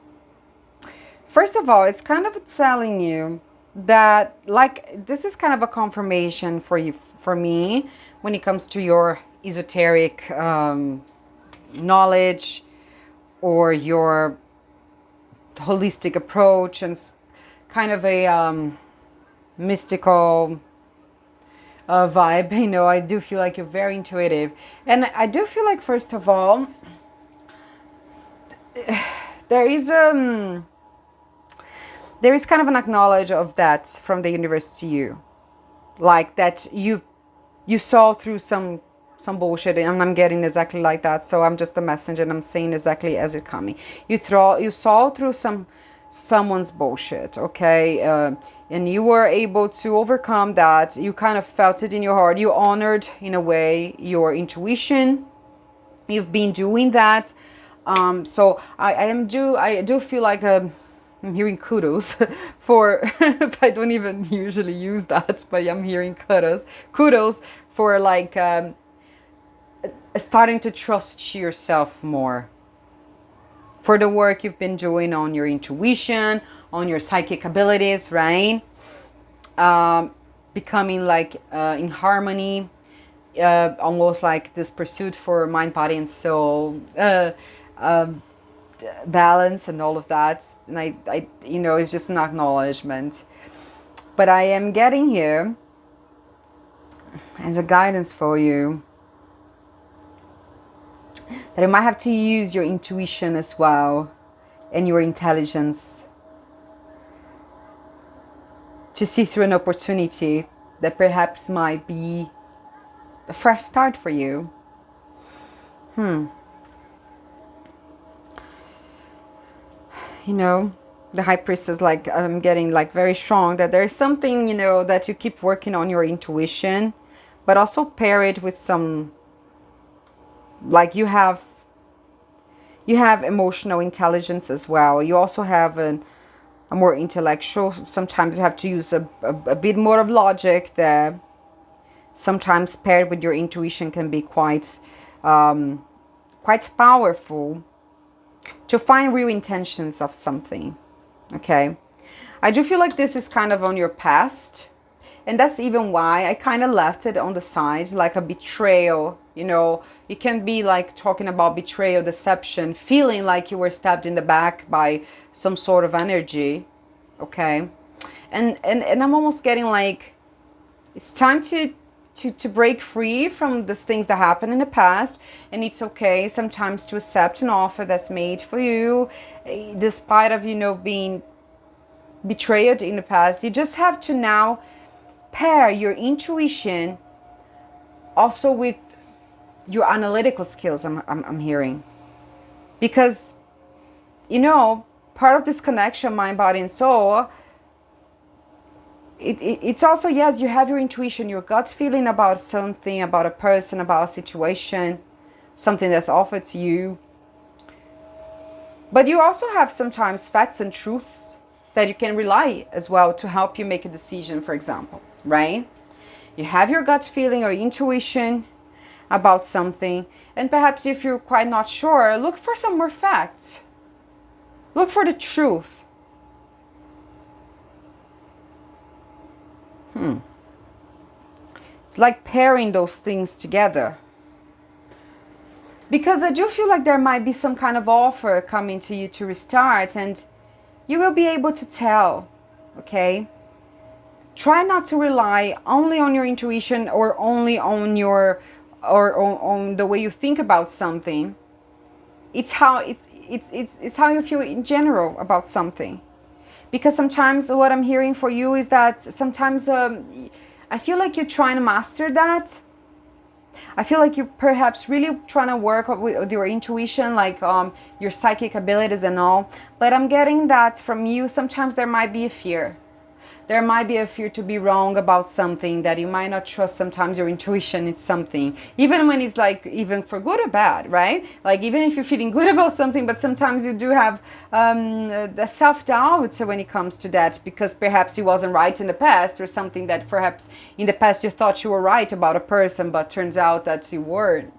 first of all, it's kind of telling you that, like, this is kind of a confirmation for you, for me, when it comes to your esoteric knowledge, or your holistic approach, and kind of a mystical vibe. You know, I do feel like you're very intuitive, and I do feel like, first of all, there is kind of an acknowledge of that from the universe to you, like that you saw through some bullshit, and I'm getting exactly like that. So I'm just a messenger, and I'm saying exactly as it coming. You saw through someone's bullshit, okay, and you were able to overcome that. You kind of felt it in your heart. You honored, in a way, your intuition. You've been doing that. So I do feel like I'm hearing kudos for I don't even usually use that, but I'm hearing kudos for, like, starting to trust yourself more, for the work you've been doing on your intuition, on your psychic abilities, right? Becoming, like, in harmony, almost like this pursuit for mind, body, and soul, balance, and all of that. And I, it's just an acknowledgement. But I am getting here as a guidance for you that you might have to use your intuition as well, and your intelligence, to see through an opportunity that perhaps might be a fresh start for you. The High Priestess, like, I'm getting, like, very strong, that there's something, that you keep working on your intuition, but also pair it with some, like, you have emotional intelligence as well. You also have a more intellectual. Sometimes you have to use a bit more of logic there. Sometimes paired with your intuition can be quite powerful to find real intentions of something. Okay, I do feel like this is kind of on your past, and that's even why I kind of left it on the side, like a betrayal. It can be like talking about betrayal, deception, feeling like you were stabbed in the back by some sort of energy. Okay, and I'm almost getting like it's time to break free from these things that happened in the past. And it's okay sometimes to accept an offer that's made for you, despite of being betrayed in the past. You just have to now pair your intuition also with your analytical skills. I'm hearing, because part of this connection, mind, body, and soul, it's also, yes, you have your intuition, your gut feeling about something, about a person, about a situation, something that's offered to you. But you also have sometimes facts and truths that you can rely as well to help you make a decision, for example, right? You have your gut feeling or intuition about something, and perhaps if you're quite not sure, look for some more facts. Look for the truth. It's like pairing those things together. Because I do feel like there might be some kind of offer coming to you to restart, and you will be able to tell, okay? Try not to rely only on your intuition or only on your on the way you think about something. It's how how you feel in general about something. Because sometimes what I'm hearing for you is that sometimes I feel like you're trying to master that. I feel like you're perhaps really trying to work with your intuition, like your psychic abilities and all. But I'm getting that from you, sometimes there might be a fear. There might be a fear to be wrong about something, that you might not trust sometimes your intuition. It's something, even when it's like, even for good or bad, right? Like even if you're feeling good about something, but sometimes you do have the self-doubt when it comes to that, because perhaps you wasn't right in the past, or something that perhaps in the past you thought you were right about a person, but turns out that you weren't,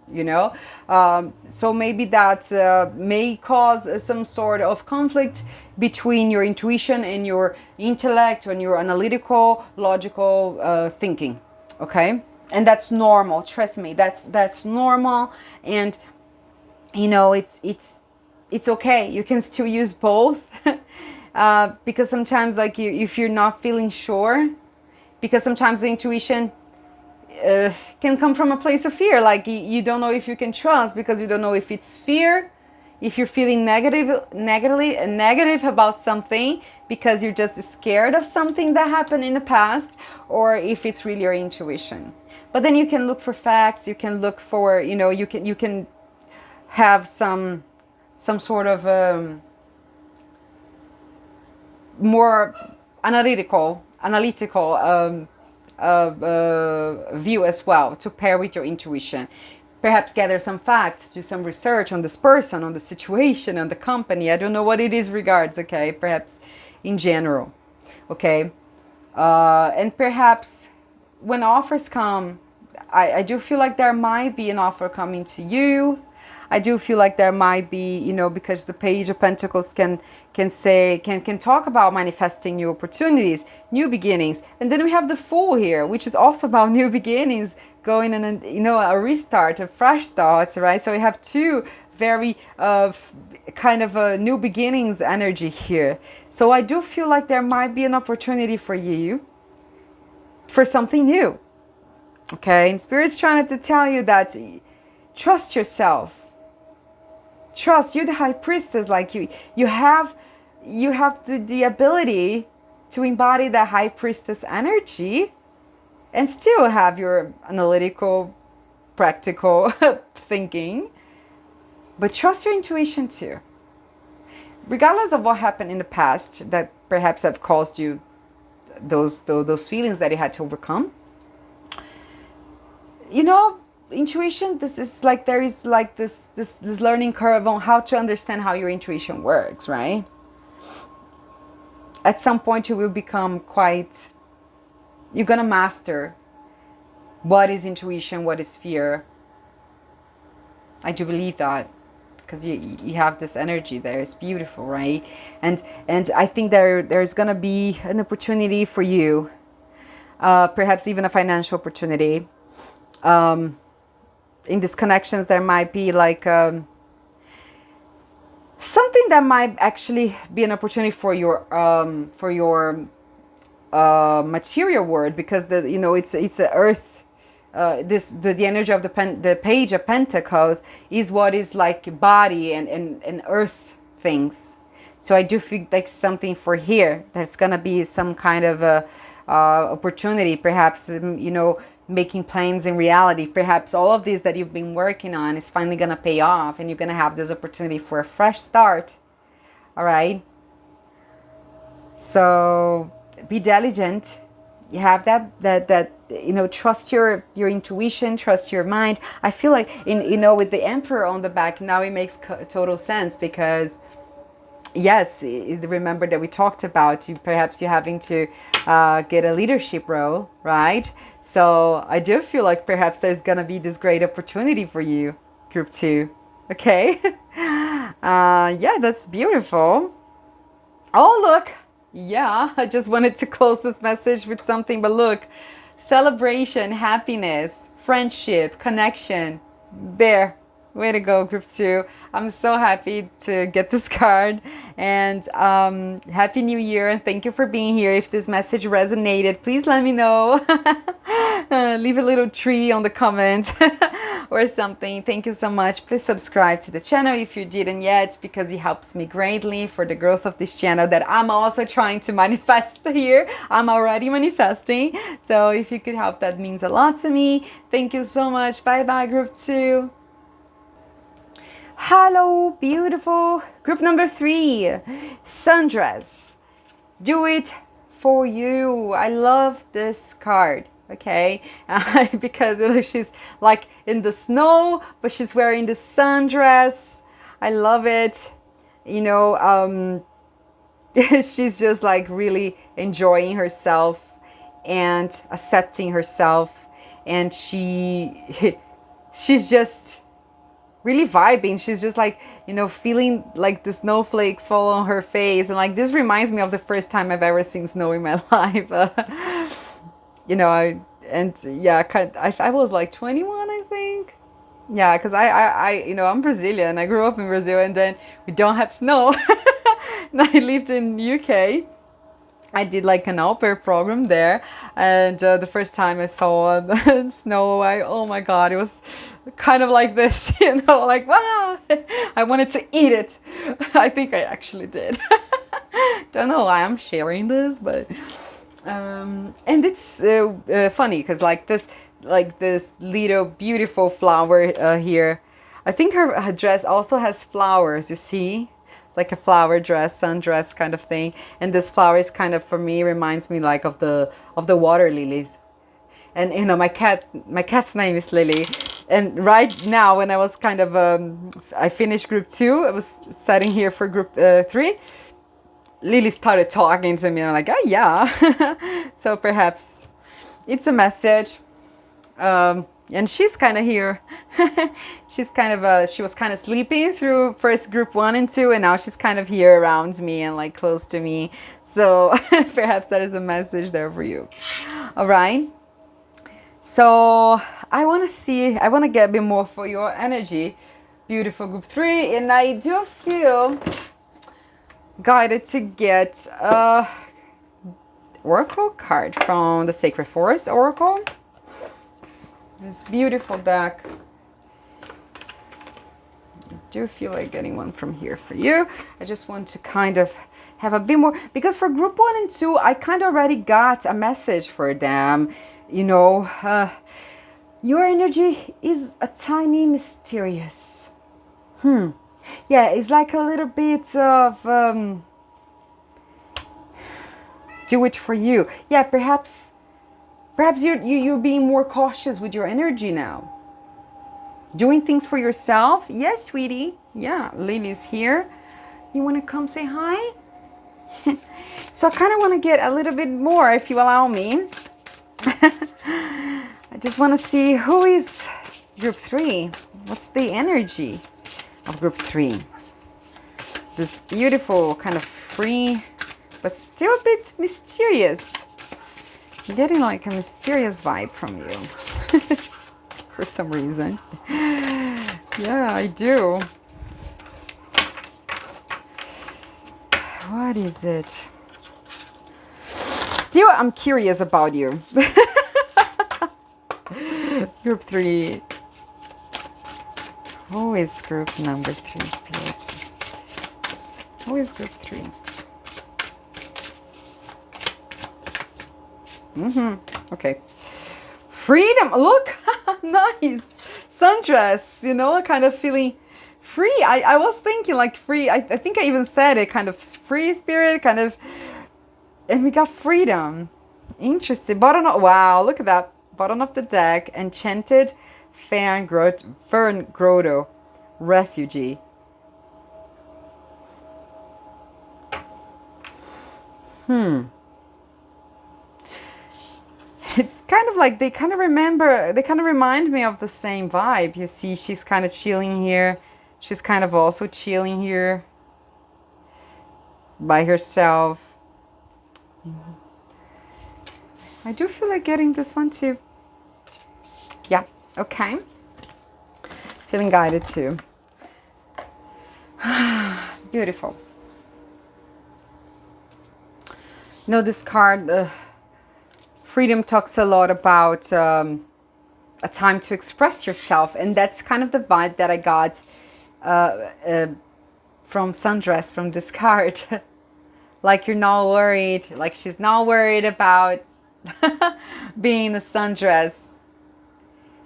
So maybe that may cause some sort of conflict between your intuition and your intellect and your analytical, logical thinking. Okay, and that's normal. Trust me, that's normal, and it's okay. You can still use both. Because sometimes, like, if you're not feeling sure, because sometimes the intuition can come from a place of fear, like you don't know if you can trust, because you don't know if it's fear, if you're feeling negative about something because you're just scared of something that happened in the past, or if it's really your intuition. But then you can look for facts, you can look for, you can have some sort of more analytical view as well, to pair with your intuition. Perhaps gather some facts, do some research on this person, on the situation, on the company. I don't know what it is regards, okay? Perhaps in general, okay? And perhaps when offers come, I do feel like there might be an offer coming to you. I do feel like there might be, because the Page of Pentacles can talk about manifesting new opportunities, new beginnings. And then we have the Fool here, which is also about new beginnings, going in, a restart, a fresh start, right? So we have two very kind of new beginnings energy here. So I do feel like there might be an opportunity for you for something new. Okay, and Spirit's trying to tell you that trust yourself. Trust, you're the High Priestess. Like you have the ability to embody that High Priestess energy and still have your analytical, practical thinking. But trust your intuition too. Regardless of what happened in the past that perhaps have caused you those feelings that you had to overcome. Intuition, this is like, there is like this learning curve on how to understand how your intuition works, right? At some point you will become you're gonna master what is intuition, what is fear. I do believe that, because you have this energy there. It's beautiful, right? And I think there's gonna be an opportunity for you, perhaps even a financial opportunity. In these connections, there might be like something that might actually be an opportunity for your material world, because it's a earth. The energy of the Page of Pentacles is what is like body and earth things. So I do feel like something for here that's gonna be some kind of opportunity, perhaps making plans in reality. Perhaps all of this that you've been working on is finally going to pay off, and you're going to have this opportunity for a fresh start. All right. So be diligent. You have that trust your intuition, trust your mind. I feel like with the Emperor on the back, now it makes total sense, because yes, remember that we talked about perhaps you having to get a leadership role, right? So I do feel like perhaps there's gonna be this great opportunity for you, Group 2. Okay. Yeah, that's beautiful. Oh, look. Yeah, I just wanted to close this message with something, but look, celebration, happiness, friendship, connection. There. Way to go, Group 2. I'm so happy to get this card. And Happy New Year. And thank you for being here. If this message resonated, please let me know. Leave a little tree on the comment or something. Thank you so much. Please subscribe to the channel if you didn't yet, because it helps me greatly for the growth of this channel that I'm also trying to manifest here. I'm already manifesting. So if you could help, that means a lot to me. Thank you so much. Bye-bye, Group 2. Hello, beautiful. Group number 3, sundress. Do it for you. I love this card, okay? Because she's like in the snow, but she's wearing the sundress. I love it. She's just like really enjoying herself and accepting herself. And she's just really vibing. She's just like, feeling like the snowflakes fall on her face. And like, this reminds me of the first time I've ever seen snow in my life. I was like 21, I think. Yeah, because I'm Brazilian. I grew up in Brazil, and then we don't have snow. And I lived in UK. I did like an au pair program there, and the first time I saw the snow, oh my god, it was kind of like this, like wow, I wanted to eat it. I think I actually did. Don't know why I'm sharing this, but and it's funny because like this little beautiful flower here. I think her dress also has flowers. You see. Like a flower dress, sundress kind of thing, and this flower is kind of, for me, reminds me like of the water lilies. And my cat's name is Lily. And right now, when I was kind of I finished group 2, I was sitting here for group 3. Lily started talking to me, and I'm like, oh yeah. So perhaps it's a message. And she's kind of here. She's kind of she was kind of sleeping through first group 1 and 2, and now she's kind of here around me and like close to me. So perhaps that is a message there for you. All right. So I want to get a bit more for your energy. Beautiful group 3, and I do feel guided to get a oracle card from the Sacred Forest Oracle. This beautiful deck. I do feel like getting one from here for you. I just want to kind of have a bit more, because for group 1 and 2, I kind of already got a message for them. Your energy is a tiny mysterious. Yeah, it's like a little bit of do it for you. Yeah, perhaps you're being more cautious with your energy now. Doing things for yourself. Yes, sweetie. Yeah, Lily's here. You want to come say hi? So I kind of want to get a little bit more, if you allow me. I just want to see who is group 3. What's the energy of group 3? This beautiful, kind of free, but still a bit mysterious. I'm getting like a mysterious vibe from you. For some reason. Yeah, I do. What is it? Still, I'm curious about you. Group 3. Who is group number 3, Spirit? Who is group 3? Okay. Freedom. Look. Nice. Sundress. Kind of feeling free. I was thinking like free. I think I even said it, kind of free spirit, kind of. And we got freedom. Interesting. Wow, look at that. Bottom of the deck. Enchanted Fern Grotto. Refugee. It's kind of like they kind of remind me of the same vibe. You see, she's kind of chilling here. She's kind of also chilling here by herself. I do feel like getting this one too. Yeah, okay. Feeling guided too. Beautiful. This card, freedom, talks a lot about a time to express yourself, and that's kind of the vibe that I got from Sundress, from this card. Like you're not worried, like she's not worried about being a sundress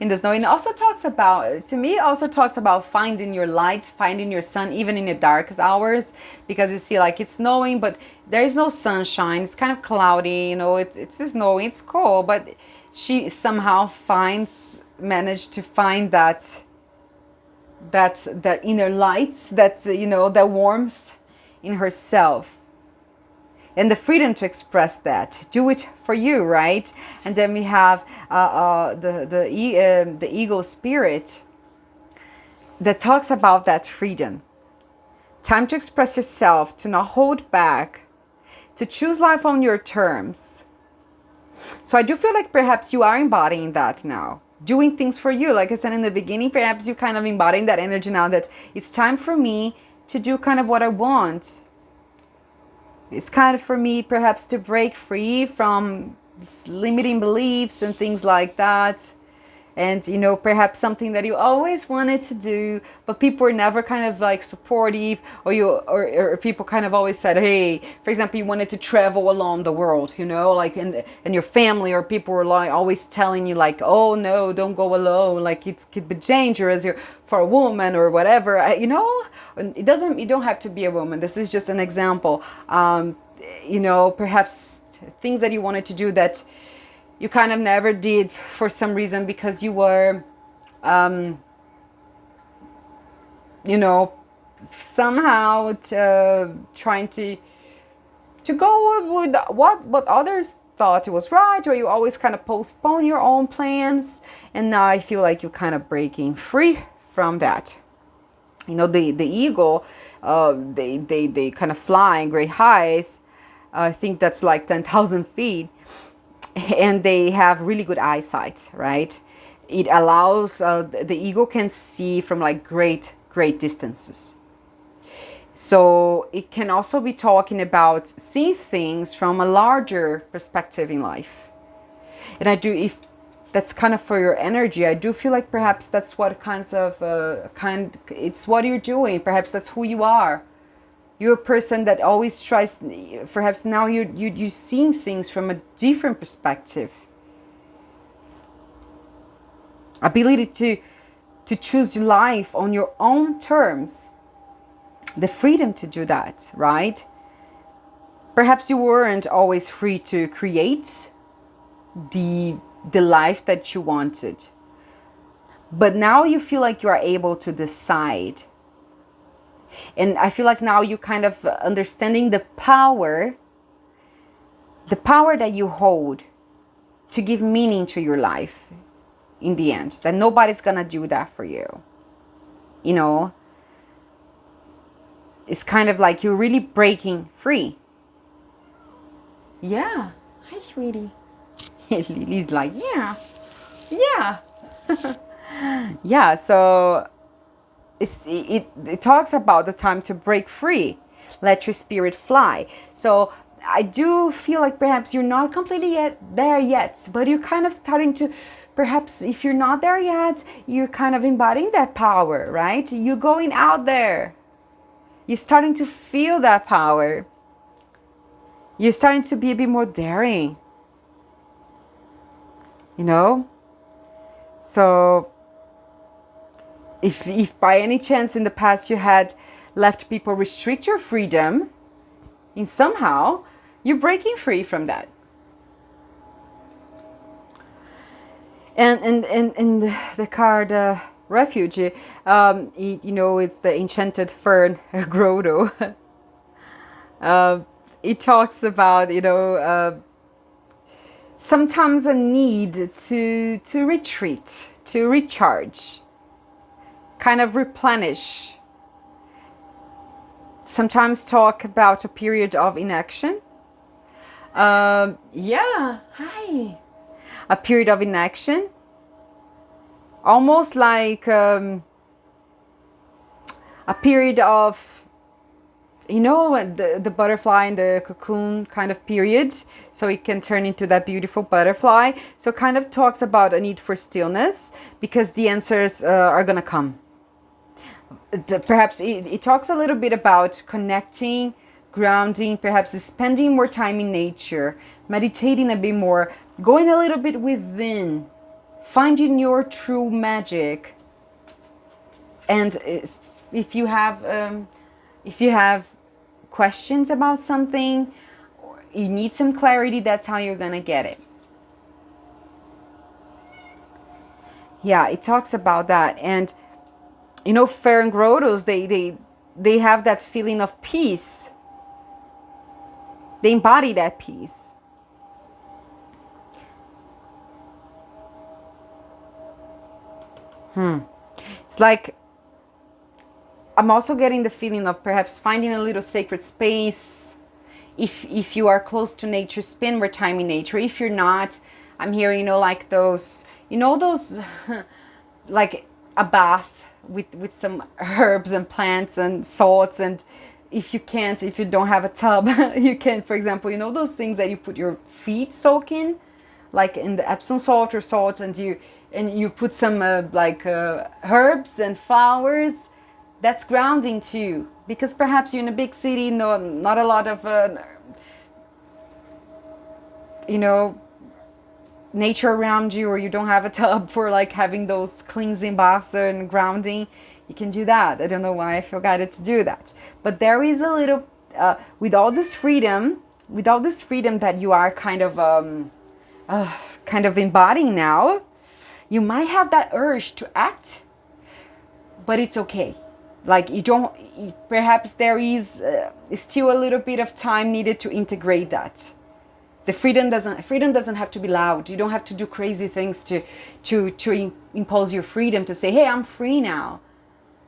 in the snow. And it also talks about, to me, it also talks about finding your light, finding your sun, even in the darkest hours, because you see like it's snowing, but there is no sunshine. It's kind of cloudy, it's snowing, it's cold, but she somehow managed to find that inner light, that warmth in herself. And the freedom to express that, do it for you, right? And then we have the eagle spirit. that talks about that freedom. Time to express yourself, to not hold back, to choose life on your terms. So I do feel like perhaps you are embodying that now. Doing things for you. Like I said in the beginning, perhaps you kind of embodying that energy now that it's time for me to do kind of what I want. It's kind of for me perhaps to break free from limiting beliefs and things like that. And, you know, perhaps something that you always wanted to do, but people were never kind of like supportive, or people kind of always said, hey, for example, you wanted to travel along the world, you know, like in your family, or people were like always telling you like, oh no, don't go alone, like it could be dangerous for a woman or whatever. You know, it doesn't, you don't have to be a woman. This is just an example. You know, perhaps things that you wanted to do that you kind of never did for some reason because you were, you know, somehow trying to go with what others thought it was right, or you always kind of postpone your own plans. And now I feel like you're kind of breaking free from that. You know, the eagle, they kind of fly in great heights. I think that's like 10,000 feet. And they have really good eyesight, right? It allows, the eagle can see from like great distances. So it can also be talking about seeing things from a larger perspective in life. And I do, if that's kind of for your energy, I do feel like perhaps that's what kinds of, it's what you're doing. Perhaps that's who you are. You're a person that always tries, perhaps now you're seeing things from a different perspective. Ability to choose life on your own terms. The freedom to do that, right? Perhaps you weren't always free to create the life that you wanted. But now you feel like you are able to decide. And I feel like now you kind of understanding the power that you hold to give meaning to your life in the end. That nobody's gonna do that for you. You know, it's kind of like you're really breaking free. Yeah. Hi, sweetie. Lily's like, yeah. Yeah, so it talks about the time to break free, let your spirit fly. So I do feel like perhaps you're not completely there yet, but you're kind of starting to, perhaps if you're not there yet, you're kind of embodying that power, right? You're going out there. You're starting to feel that power. You're starting to be a bit more daring, you know? So if by any chance in the past you had left people restrict your freedom, in somehow you're breaking free from that. And the card refugee, you know, it's the enchanted fern grotto. It talks about, you know, sometimes a need to retreat, to recharge, kind of replenish. Sometimes talk about a period of inaction. Yeah, hi. A period of inaction. Almost like a period of, you know, the butterfly in the cocoon kind of period. So it can turn into that beautiful butterfly. So it kind of talks about a need for stillness because the answers are going to come. Perhaps it talks a little bit about connecting, grounding, perhaps spending more time in nature, meditating a bit more, going a little bit within, finding your true magic. And if you have questions about something, or you need some clarity, that's how you're gonna get it. Yeah, it talks about that. And you know, fern grottos, they have that feeling of peace. They embody that peace. It's like I'm also getting the feeling of perhaps finding a little sacred space. If you are close to nature, spend more time in nature. If you're not, I'm hearing, like those, those like a bath with some herbs and plants and salts. And if you don't have a tub, you can, for example, those things that you put your feet soak in, like in the Epsom salt or salt, and you put some herbs and flowers. That's grounding too, because perhaps you're in a big city, no, not a lot of you know nature around you, or you don't have a tub for like having those cleansing baths and grounding. You can do that. I don't know why I feel guided to do that, but there is a little with all this freedom that you are kind of embodying now. You might have that urge to act, but it's okay. Like, you don't, perhaps there is still a little bit of time needed to integrate that. The freedom doesn't have to be loud. You don't have to do crazy things to impose your freedom, to say, hey, I'm free now.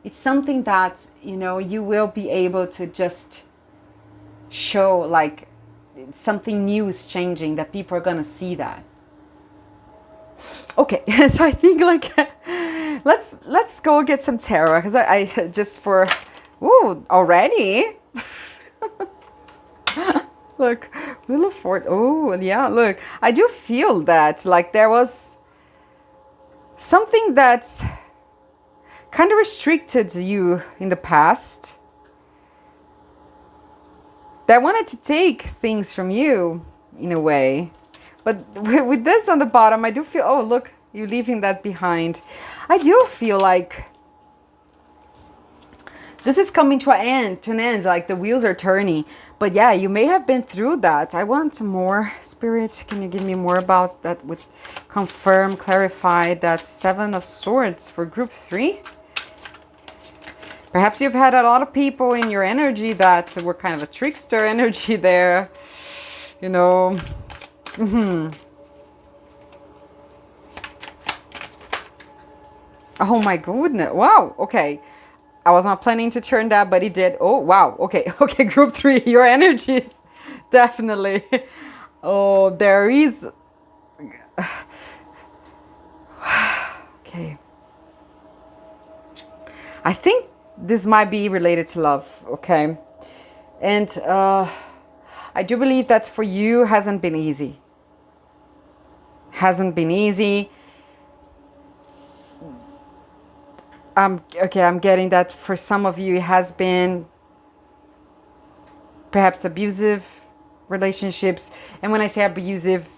It's something that, you will be able to just show, like, something new is changing, that people are going to see that. Okay, so I think, like, let's go get some tarot, because I just for, ooh, already. Look, Wheel of Fortune. Oh, yeah, look. I do feel that, like, there was something that kind of restricted you in the past, that wanted to take things from you in a way. But with this on the bottom, I do feel, oh, look, you're leaving that behind. I do feel like this is coming to an end, like the wheels are turning. But yeah, you may have been through that. I want more. Spirit, can you give me more about that? With confirm, clarify that Seven of Swords for group 3. Perhaps you've had a lot of people in your energy that were kind of a trickster energy there. Oh my goodness. Wow. Okay. I was not planning to turn that, but it did. Oh, wow. Okay. Okay. Group 3, your energies. Definitely. Oh, there is. Okay. I think this might be related to love. Okay. And I do believe that for you hasn't been easy. Hasn't been easy. Okay, I'm getting that for some of you it has been perhaps abusive relationships. And when I say abusive,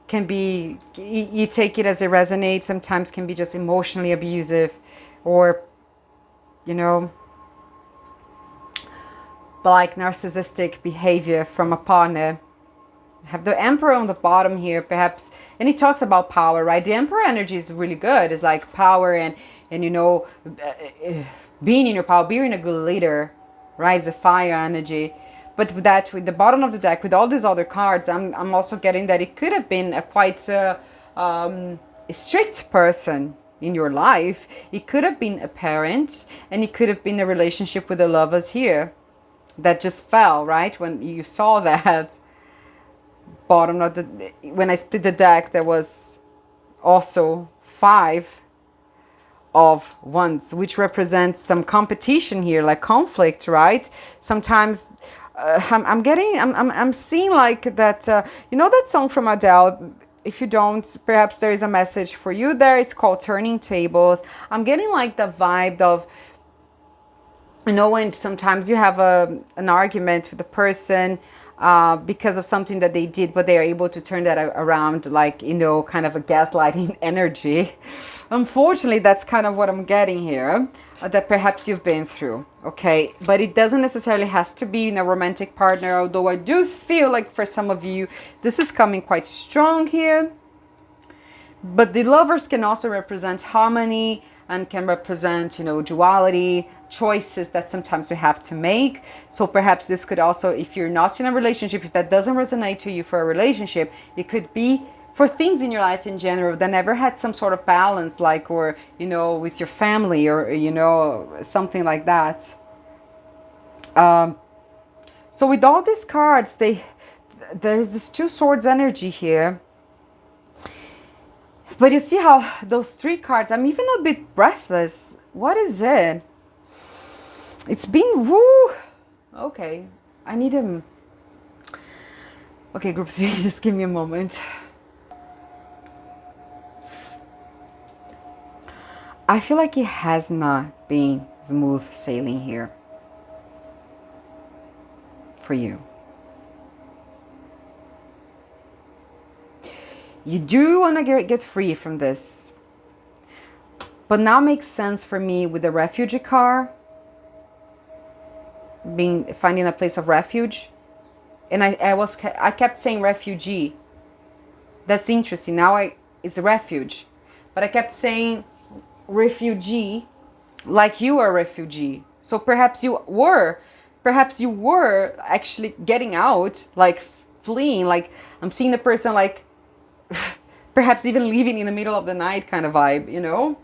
can be, you take it as it resonates, sometimes can be just emotionally abusive, or, but like narcissistic behavior from a partner. Have the Emperor on the bottom here, perhaps, and he talks about power, right? The Emperor energy is really good. It's like power and being in your power, being a good leader, right? It's a fire energy. But with that, with the bottom of the deck, with all these other cards, I'm also getting that it could have been a quite strict person in your life. It could have been a parent, and it could have been a relationship with the lovers here that just fell, right? When you saw that bottom of the, when I split the deck, there was also 5 of Wands, which represents some competition here, like conflict, right? Sometimes I'm seeing like that, that song from Adele. If you don't, perhaps there is a message for you there. It's called Turning Tables. I'm getting like the vibe of, when sometimes you have an argument with the person because of something that they did, but they are able to turn that around, like, kind of a gaslighting energy. Unfortunately, that's kind of what I'm getting here, that perhaps you've been through, okay? But it doesn't necessarily has to be in a romantic partner, although I do feel like for some of you, this is coming quite strong here. But the lovers can also represent harmony and can represent, duality, choices that sometimes we have to make. So perhaps this could also, if you're not in a relationship, if that doesn't resonate to you for a relationship, it could be for things in your life in general that never had some sort of balance, like, or, you know, with your family, or, you know, something like that. So with all these cards, there's this two swords energy here. But you see how those three cards, I'm even a bit breathless. What is it? It's been woo. Okay, I need him. Okay, group 3, just give me a moment. I feel like it has not been smooth sailing here for you. You do want to get free from this. But now makes sense for me with the refugee card, finding a place of refuge. And I kept saying refugee. That's interesting. Now it's a refuge. But I kept saying refugee like you are a refugee. So perhaps you were actually getting out, like fleeing, like I'm seeing the person like perhaps even leaving in the middle of the night kind of vibe, you know?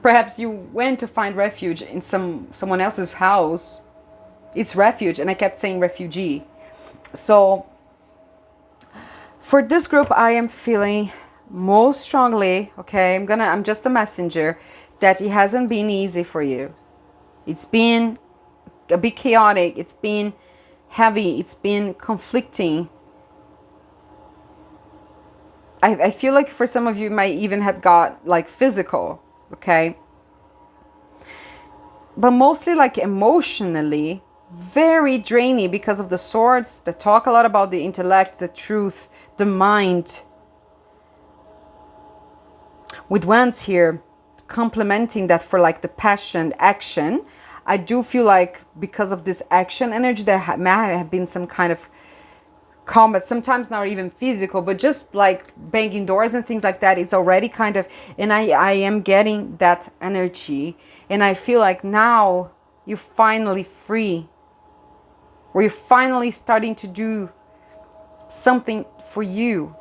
Perhaps you went to find refuge in someone else's house. It's refuge, and I kept saying refugee. So for this group, I am feeling most strongly, okay, I'm just a messenger, that it hasn't been easy for you. It's been a bit chaotic, it's been heavy, it's been conflicting. I feel like for some of you, might even have got like physical, okay? But mostly like emotionally, very draining because of the swords that talk a lot about the intellect, the truth, the mind. With wands here, complementing that for like the passion, action. I do feel like because of this action energy, there may have been some kind of combat, sometimes not even physical, but just like banging doors and things like that. It's already kind of, and I am getting that energy, and I feel like now you're finally free, or you're finally starting to do something for you.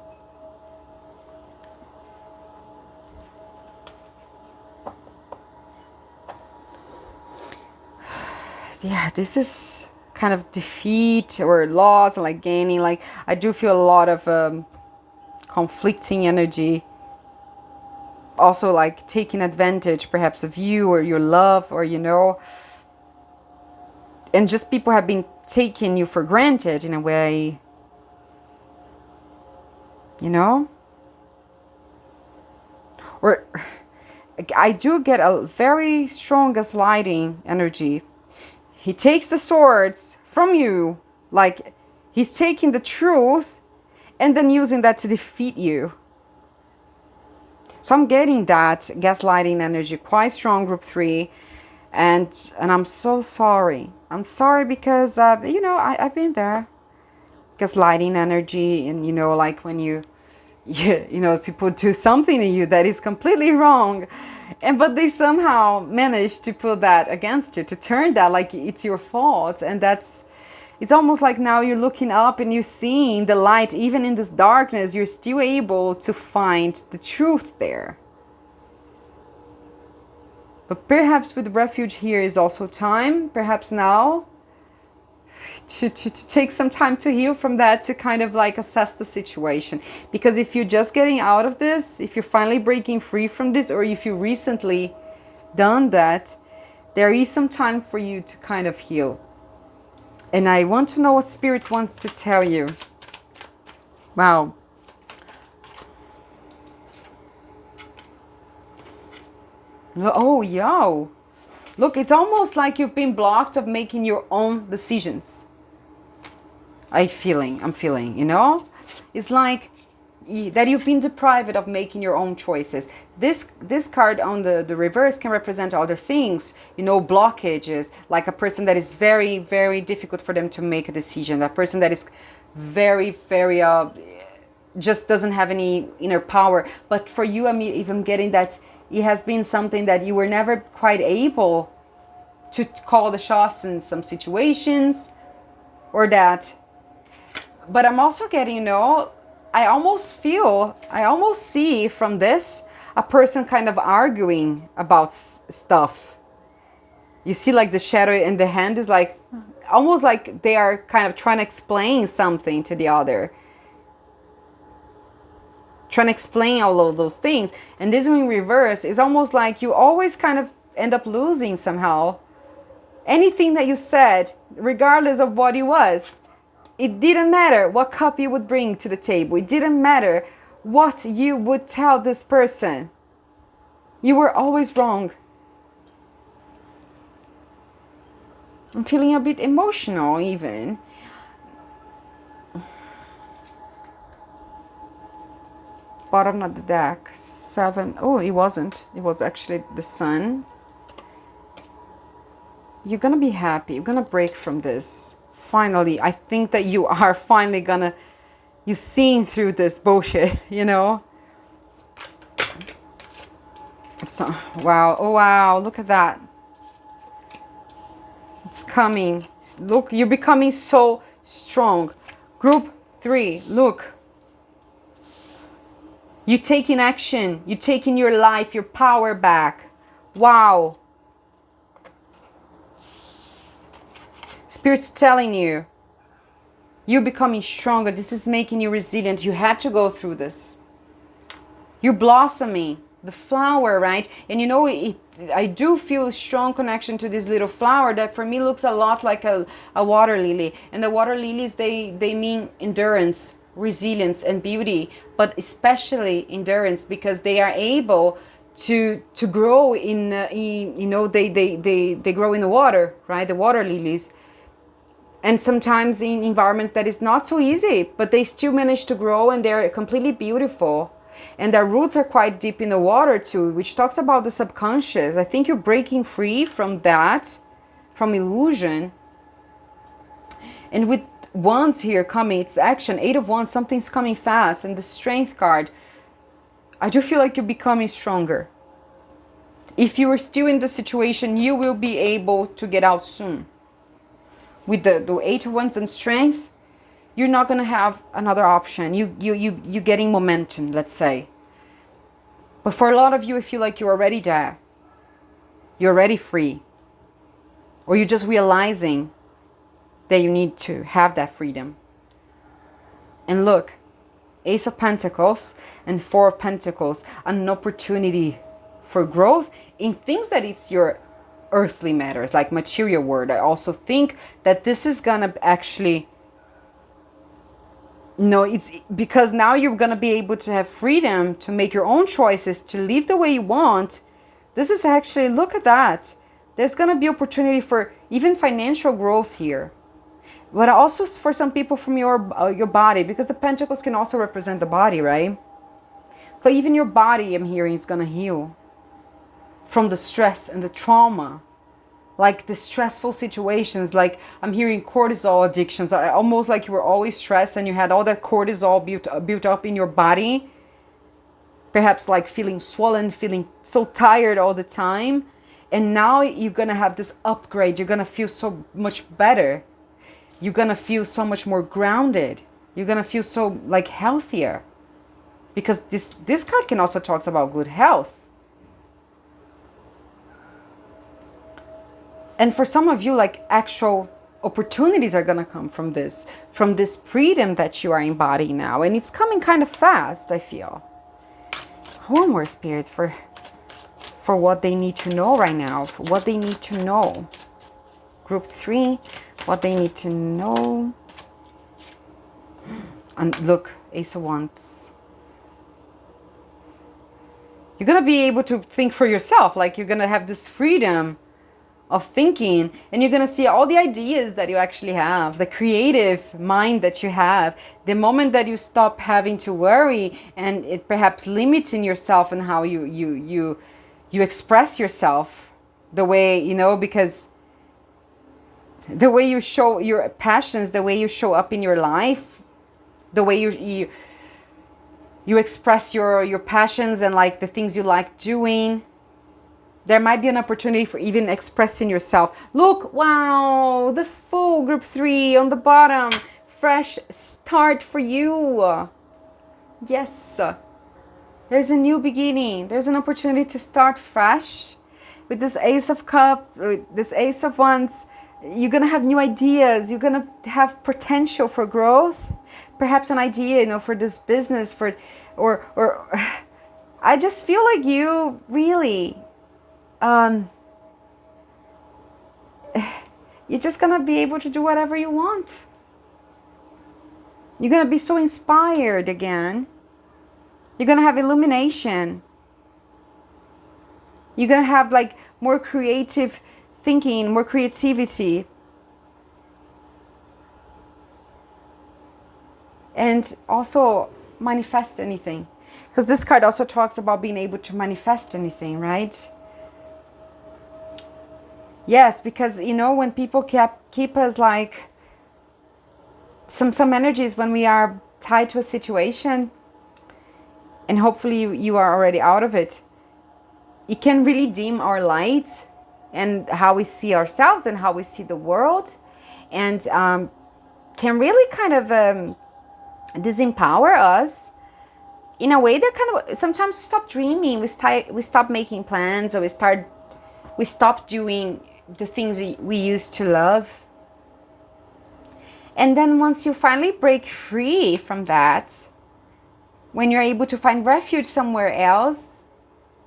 Yeah, this is kind of defeat or loss, and like gaining. Like I do feel a lot of conflicting energy. Also like taking advantage perhaps of you or your love, or you know, and just people have been taking you for granted in a way, you know. Or I do get a very strong gaslighting energy. He takes the swords from you, like he's taking the truth and then using that to defeat you. So I'm getting that gaslighting energy quite strong, group 3. And I'm so sorry. I'm sorry because, you know, I've been there. Gaslighting energy, and, you know, like when you know, people do something to you that is completely wrong, but they somehow manage to put that against you, to turn that like it's your fault. And it's almost like now you're looking up and you're seeing the light. Even in this darkness, you're still able to find the truth there. But perhaps with refuge here is also time, perhaps now, to take some time to heal from that, to kind of like assess the situation. Because if you're just getting out of this, if you're finally breaking free from this, or if you recently done that, there is some time for you to kind of heal. And I want to know what Spirit wants to tell you. Wow. Oh, yo. Look, it's almost like you've been blocked of making your own decisions. I'm feeling, you know? It's like that you've been deprived of making your own choices. This card on the reverse can represent other things, you know, blockages, like a person that is very, very difficult for them to make a decision, a person that is very, very, just doesn't have any inner power. But for you, I'm even getting that it has been something that you were never quite able to call the shots in some situations, or that. But I'm also getting, you know, I almost see from this a person kind of arguing about stuff. You see like the shadow in the hand is like, almost like they are kind of trying to explain something to the other. Trying to explain all of those things. And this in reverse is almost like you always kind of end up losing somehow. Anything that you said, regardless of what it was, it didn't matter what cup you would bring to the table. It didn't matter what you would tell this person. You were always wrong. I'm feeling a bit emotional even. Bottom of the deck, 7. Oh, it wasn't. It was actually the sun. You're gonna be happy. You're gonna break from this. Finally, I think that you are finally gonna, you're seeing through this bullshit, you know? So, wow. Oh, wow. Look at that. It's coming. Look, you're becoming so strong. Group 3, look. You're taking action. You're taking your life, your power back. Wow. Spirit's telling you, you're becoming stronger. This is making you resilient. You had to go through this. You're blossoming. The flower, right? And you know, I do feel a strong connection to this little flower that for me looks a lot like a water lily. And the water lilies, they mean endurance, resilience, and beauty, but especially endurance, because they are able to grow in you know, they grow in the water, right? The water lilies. And sometimes in environment that is not so easy, but they still manage to grow, and they're completely beautiful. And their roots are quite deep in the water too, which talks about the subconscious. I think you're breaking free from that, from illusion. And with wands here coming, it's action. 8 of Wands, something's coming fast. And the Strength card, I do feel like you're becoming stronger. If you are still in the situation, you will be able to get out soon. With the 8 of Wands and Strength, you're not going to have another option. You're getting momentum, let's say. But for a lot of you, I feel like you're already there. You're already free. Or you're just realizing that you need to have that freedom. And look, Ace of Pentacles and 4 of Pentacles, an opportunity for growth in things that it's your earthly matters, like material world. I also think that this is going to actually... No, it's because now you're going to be able to have freedom to make your own choices, to live the way you want. This is actually, look at that. There's going to be opportunity for even financial growth here. But also for some people from your body, because the pentacles can also represent the body, right? So even your body, I'm hearing, it's going to heal from the stress and the trauma. Like the stressful situations, like I'm hearing cortisol addictions. Almost like you were always stressed and you had all that cortisol built up in your body. Perhaps like feeling swollen, feeling so tired all the time. And now you're going to have this upgrade. You're going to feel so much better. You're going to feel so much more grounded. You're going to feel so like healthier. Because this card can also talk about good health. And for some of you, like actual opportunities are going to come from this freedom that you are embodying now. And it's coming kind of fast, I feel. One more, Spirit, for what they need to know right now, for what they need to know. Group 3, what they need to know. And look, Ace of Wands. You're going to be able to think for yourself, like you're going to have this freedom of thinking, and you're going to see all the ideas that you actually have, the creative mind that you have. The moment that you stop having to worry and it perhaps limiting yourself and how you express yourself, the way, you know, because the way you show your passions, the way you show up in your life, the way you express your passions and like the things you like doing. There might be an opportunity for even expressing yourself. Look, wow, the Fool, Group 3 on the bottom. Fresh start for you. Yes. There's a new beginning. There's an opportunity to start fresh. With this Ace of Cups, this Ace of Wands, you're gonna have new ideas. You're gonna have potential for growth. Perhaps an idea, for this business, or I just feel like you really, you're just gonna be able to do whatever you want. You're gonna be so inspired again. You're gonna have illumination. You're gonna have like more creative thinking, more creativity. And also manifest anything. Because this card also talks about being able to manifest anything, right? Yes, because when people keep us like some energies when we are tied to a situation, and hopefully you are already out of it, it can really dim our light and how we see ourselves and how we see the world, and can really kind of disempower us in a way that kind of sometimes we stop dreaming, we stop making plans, or we stop doing the things we used to love. And then once you finally break free from that, when you're able to find refuge somewhere else,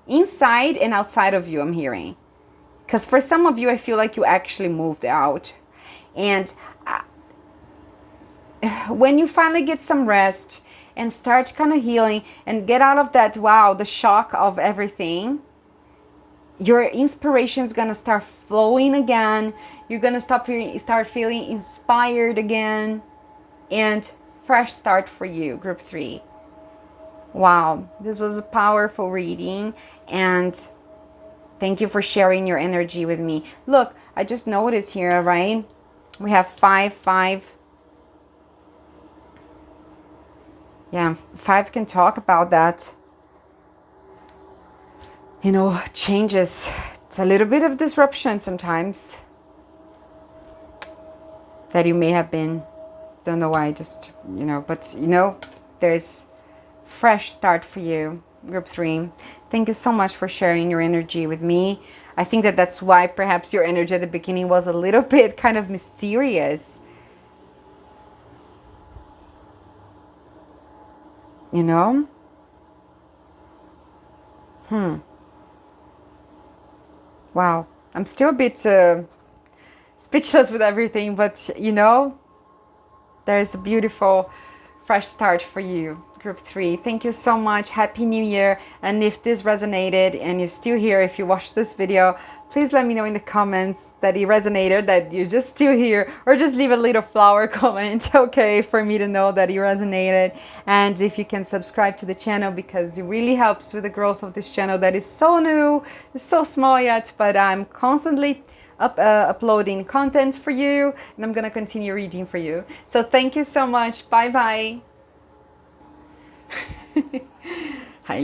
inside and outside of you, I'm hearing. Because for some of you, I feel like you actually moved out. And when you finally get some rest and start kind of healing and get out of that, the shock of everything, your inspiration is going to start flowing again. You're going to start feeling inspired again. And fresh start for you, group 3. Wow, this was a powerful reading, and thank you for sharing your energy with me. Look, I just noticed here, right? We have 5, 5. Yeah, 5 can talk about that. Changes. It's a little bit of disruption sometimes that you may have been. Don't know why, just, but there's fresh start for you, group 3. Thank you so much for sharing your energy with me. I think that's why perhaps your energy at the beginning was a little bit kind of mysterious. Wow. I'm still a bit speechless with everything, but there's a beautiful fresh start for you, group 3. Thank you so much. Happy New Year. And if this resonated and you're still here, if you watched this video, please let me know in the comments that it resonated, that you're just still here, or just leave a little flower comment, okay, for me to know that it resonated. And if you can subscribe to the channel, because it really helps with the growth of this channel that is so new, it's so small yet, but I'm constantly uploading content for you, and I'm gonna continue reading for you. So thank you so much. Bye bye.